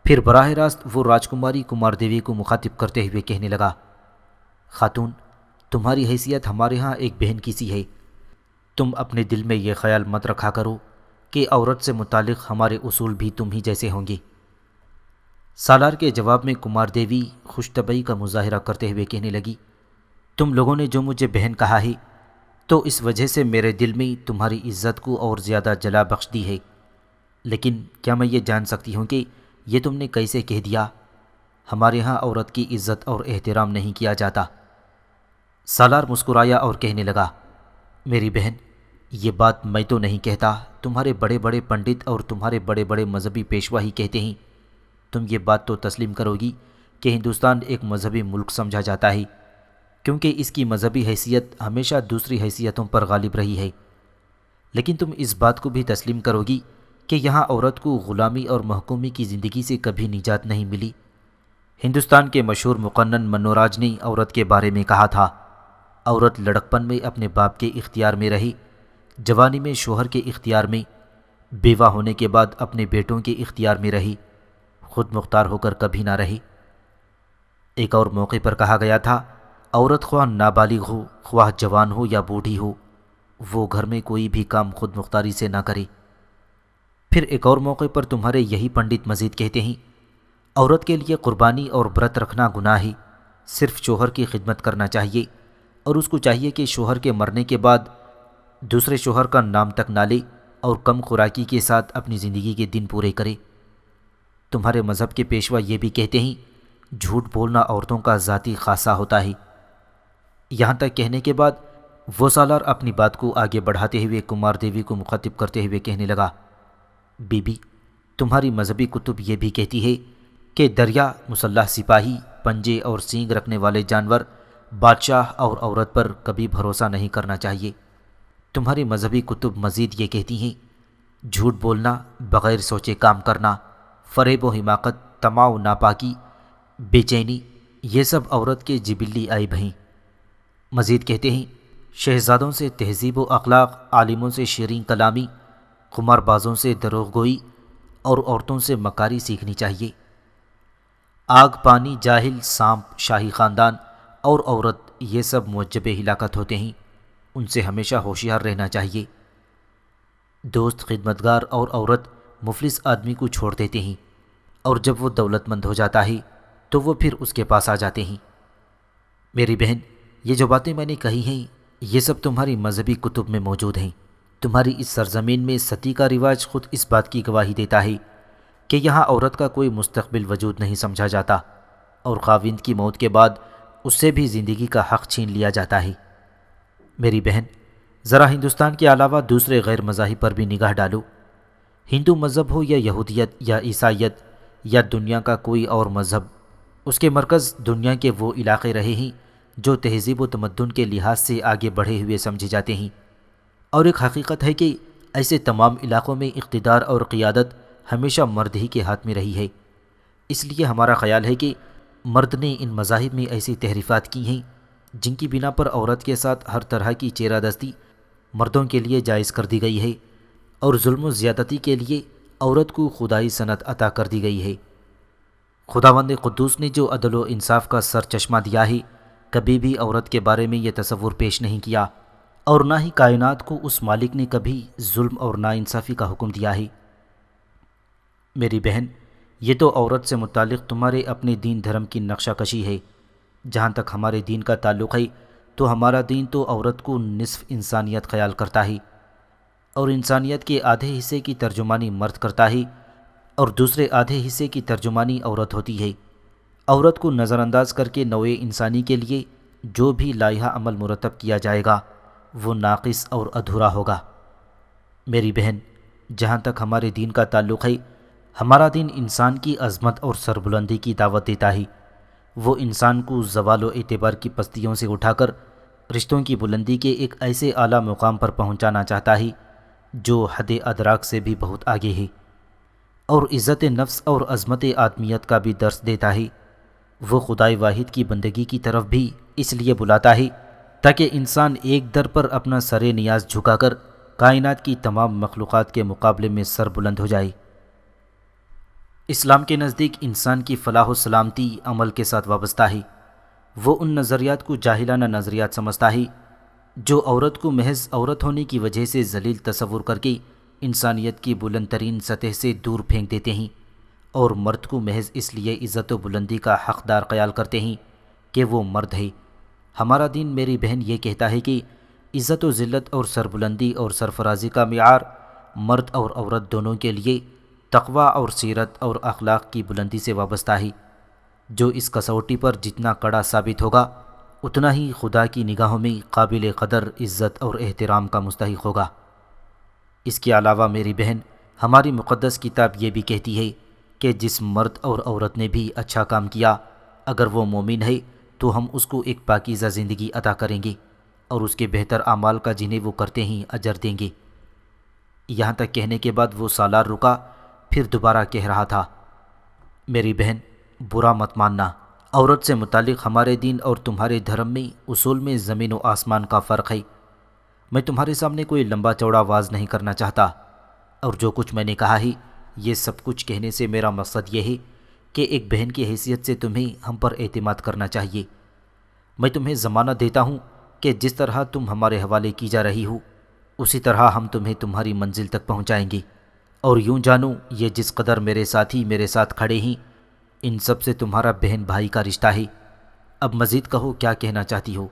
پھر براہ راست وہ راجکماری کمار دیوی کو مخاطب کرتے ہوئے کہنے لگا، خاتون، تمہاری حیثیت ہمارے ہاں ایک بہن کی سی ہے، تم اپنے دل میں یہ خیال مت رکھا کرو کہ عورت سے متعلق ہمارے اصول بھی تم ہی جیسے ہوں گے۔ سالار کے جواب میں کمار دیوی خوش طبعی کا مظاہرہ کرتے ہوئے کہنے لگی، تم لوگوں نے جو مجھے بہن کہا ہے تو اس وجہ سے میرے دل میں تمہاری عزت کو اور زیادہ جلا بخش دی ہے، لیکن کیا میں یہ جان سکتی ہوں کہ یہ تم نے کیسے کہہ دیا؟ ہمارے ہاں عورت کی عزت اور احترام نہیں کیا جاتا۔ سالار مسکرایا اور کہنے لگا، میری بہن، یہ بات میں تو نہیں کہتا، تمہارے بڑے بڑے پنڈت اور تمہارے بڑے بڑے مذہبی پیشوا ہی کہتے ہیں۔ تم یہ بات تو تسلیم کرو گی کہ ہندوستان ایک مذہبی ملک سمجھا جاتا ہے، کیونکہ اس کی مذہبی حیثیت ہمیشہ دوسری حیثیتوں پر غالب رہی ہے۔ لیکن تم اس بات کو بھی تسلیم کرو گی کہ یہاں عورت کو غلامی اور محکومی کی زندگی سے کبھی نجات نہیں ملی۔ ہندوستان کے مشہور مقنن منوراج نے عورت کے بارے میں کہا تھا، عورت لڑکپن میں اپنے باپ کے اختیار میں رہی، جوانی میں شوہر کے اختیار میں، بیوہ ہونے کے بعد اپنے بیٹوں کے اختیار میں رہی، خود مختار ہو کر کبھی نہ رہی۔ ایک اور موقع پر کہا گیا تھا، عورت خواہ نابالغ ہو، خواہ جوان ہو یا بوڑھی ہو، وہ گھر میں کوئی بھی کام خود مختاری سے نہ کرے۔ پھر ایک اور موقع پر تمہارے یہی پنڈت مزید کہتے ہیں، عورت کے لیے قربانی اور برت رکھنا گناہ ہے، صرف شوہر کی خدمت کرنا چاہیے، اور اس کو چاہیے کہ شوہر کے مرنے کے بعد دوسرے شوہر کا نام تک نہ لے اور کم خوراکی کے ساتھ اپنی زندگی کے دن پورے کرے۔ تمہارے مذہب کے پیشوا یہ بھی کہتے ہیں، جھوٹ بولنا عورتوں کا ذاتی خاصہ ہوتا ہے۔ یہاں تک کہنے کے بعد وہ سالار اپنی بات کو آگے بڑھاتے ہوئے کمار دیوی کو مخاطب کرتے ہوئے کہنے لگا، بی بی، تمہاری مذہبی کتب یہ بھی کہتی ہے کہ دریا، مسلح سپاہی، پنجے اور سینگ رکھنے والے جانور، بادشاہ اور عورت پر کبھی بھروسہ نہیں کرنا چاہیے۔ تمہاری مذہبی کتب مزید یہ کہتی ہیں، جھوٹ بولنا، بغیر سوچے کام کرنا، فریب و حماقت، طمع و ناپاکی، بے چینی، یہ سب عورت کے جبلی عیب ہیں۔ مزید کہتے ہیں، شہزادوں سے تہذیب و اخلاق، عالموں سے شیریں کلامی، قمار بازوں سے دروغ گوئی اور عورتوں سے مکاری سیکھنی چاہیے۔ آگ، پانی، جاہل، سانپ، شاہی خاندان اور عورت، یہ سب موجب ہلاکت ہوتے ہیں، ان سے ہمیشہ ہوشیار رہنا چاہیے۔ دوست، خدمتگار اور عورت مفلس آدمی کو چھوڑ دیتے ہیں، اور جب وہ دولت مند ہو جاتا ہے تو وہ پھر اس کے پاس آ جاتے ہیں۔ میری بہن، یہ جو باتیں میں نے کہی ہیں یہ سب تمہاری مذہبی کتب میں موجود ہیں۔ تمہاری اس سرزمین میں ستی کا رواج خود اس بات کی گواہی دیتا ہے کہ یہاں عورت کا کوئی مستقبل وجود نہیں سمجھا جاتا، اور خاوند کی موت کے بعد اس سے بھی زندگی کا حق چھین لیا جاتا ہے۔ میری بہن، ذرا ہندوستان کے علاوہ دوسرے غیر مذاہب پر بھی نگاہ ڈالو۔ ہندو مذہب ہو یا یہودیت یا عیسائیت یا دنیا کا کوئی اور مذہب، اس کے مرکز دنیا کے وہ علاقے رہے ہیں جو تہذیب و تمدن کے لحاظ سے آگے بڑھے ہوئے سمجھے جاتے ہیں، اور ایک حقیقت ہے کہ ایسے تمام علاقوں میں اقتدار اور قیادت ہمیشہ مرد ہی کے ہاتھ میں رہی ہے۔ اس لیے ہمارا خیال ہے کہ مرد نے ان مذاہب میں ایسی تحریفات کی ہیں جن کی بنا پر عورت کے ساتھ ہر طرح کی چیرہ دستی مردوں کے لیے جائز کر دی گئی ہے، اور ظلم و زیادتی کے لیے عورت کو خدائی صنعت عطا کر دی گئی ہے۔ خداوند قدوس نے جو عدل و انصاف کا سر چشمہ دیا ہے، کبھی بھی عورت کے بارے میں یہ تصور پیش نہیں کیا، اور نہ ہی کائنات کو اس مالک نے کبھی ظلم اور ناانصافی کا حکم دیا ہے۔ میری بہن، یہ تو عورت سے متعلق تمہارے اپنے دین دھرم کی نقشہ کشی ہے۔ جہاں تک ہمارے دین کا تعلق ہے تو ہمارا دین تو عورت کو نصف انسانیت خیال کرتا ہے، اور انسانیت کے آدھے حصے کی ترجمانی مرد کرتا ہے اور دوسرے آدھے حصے کی ترجمانی عورت ہوتی ہے۔ عورت کو نظر انداز کر کے نوع انسانی کے لیے جو بھی لائحہ عمل مرتب کیا جائے گا وہ ناقص اور ادھورا ہوگا۔ میری بہن، جہاں تک ہمارے دین کا تعلق ہے، ہمارا دین انسان کی عظمت اور سربلندی کی دعوت دیتا ہے۔ وہ انسان کو زوال و اعتبار کی پستیوں سے اٹھا کر رشتوں کی بلندی کے ایک ایسے اعلیٰ مقام پر پہنچانا چاہتا ہے جو حد ادراک سے بھی بہت آگے ہے، اور عزت نفس اور عظمت آدمیت کا بھی درس دیتا ہے۔ وہ خدائے واحد کی بندگی کی طرف بھی اس لیے بلاتا ہے تاکہ انسان ایک در پر اپنا سر نیاز جھکا کر کائنات کی تمام مخلوقات کے مقابلے میں سر بلند ہو جائے۔ اسلام کے نزدیک انسان کی فلاح و سلامتی عمل کے ساتھ وابستہ ہے۔ وہ ان نظریات کو جاہلانہ نظریات سمجھتا ہے جو عورت کو محض عورت ہونے کی وجہ سے ذلیل تصور کر کے انسانیت کی بلند ترین سطح سے دور پھینک دیتے ہیں، اور مرد کو محض اس لیے عزت و بلندی کا حقدار خیال کرتے ہیں کہ وہ مرد ہے۔ ہمارا دین میری بہن یہ کہتا ہے کہ عزت و ذلت اور سربلندی اور سرفرازی کا معیار مرد اور عورت دونوں کے لیے تقوی اور سیرت اور اخلاق کی بلندی سے وابستہ ہے۔ جو اس کسوٹی پر جتنا کڑا ثابت ہوگا اتنا ہی خدا کی نگاہوں میں قابل قدر عزت اور احترام کا مستحق ہوگا۔ اس کے علاوہ میری بہن، ہماری مقدس کتاب یہ بھی کہتی ہے کہ جس مرد اور عورت نے بھی اچھا کام کیا، اگر وہ مومن ہے تو ہم اس کو ایک پاکیزہ زندگی عطا کریں گے اور اس کے بہتر اعمال کا جنہیں وہ کرتے ہیں اجر دیں گے۔ یہاں تک کہنے کے بعد وہ سالار رکا، پھر دوبارہ کہہ رہا تھا، میری بہن برا مت ماننا، عورت سے متعلق ہمارے دین اور تمہارے دھرم میں اصول میں زمین و آسمان کا فرق ہے۔ میں تمہارے سامنے کوئی لمبا چوڑا واز نہیں کرنا چاہتا، اور جو کچھ میں نے کہا ہے یہ سب کچھ کہنے سے میرا مقصد یہ ہے کہ ایک بہن کی حیثیت سے تمہیں ہم پر اعتماد کرنا چاہیے۔ میں تمہیں ضمانت دیتا ہوں کہ جس طرح تم ہمارے حوالے کی جا رہی ہو اسی طرح ہم تمہیں تمہاری منزل تک پہنچائیں گے، اور یوں جانو یہ جس قدر میرے ساتھی میرے ساتھ کھڑے ہیں ان سب سے تمہارا بہن بھائی کا رشتہ ہے۔ اب مزید کہو کیا کہنا چاہتی ہو۔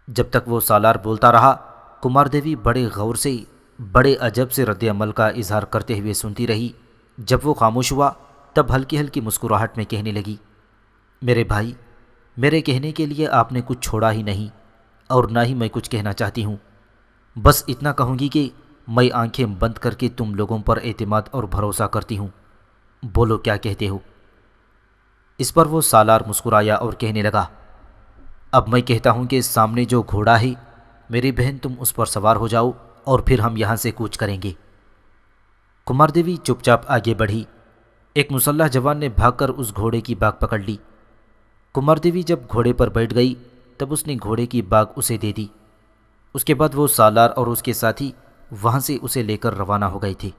جب تک وہ سالار بولتا رہا، کمار دیوی بڑے غور سے بڑے عجب سے رد عمل کا اظہار کرتے ہوئے سنتی رہی۔ جب وہ خاموش ہوا تب ہلکی ہلکی مسکراہٹ میں کہنے لگی، میرے بھائی، میرے کہنے کے لیے آپ نے کچھ چھوڑا ہی نہیں، اور نہ ہی میں کچھ کہنا چاہتی ہوں۔ بس اتنا کہوں گی کہ میں آنکھیں بند کر کے تم لوگوں پر اعتماد اور بھروسہ کرتی ہوں۔ بولو کیا کہتے ہو۔ اس پر وہ سالار مسکرایا اور کہنے لگا، اب میں کہتا ہوں کہ سامنے جو گھوڑا ہے میری بہن تم اس پر سوار ہو جاؤ اور پھر ہم یہاں سے کوچ کریں گے۔ کمار دیوی چپ چاپ آگے بڑھی۔ ایک مسلح جوان نے بھاگ کر اس گھوڑے کی باگ پکڑ لی۔ کمار دیوی جب گھوڑے پر بیٹھ گئی تب اس نے گھوڑے کی باگ اسے دے دی۔ اس کے بعد وہ سالار اور اس کے ساتھی وہاں سے اسے لے کر روانہ ہو گئے تھے۔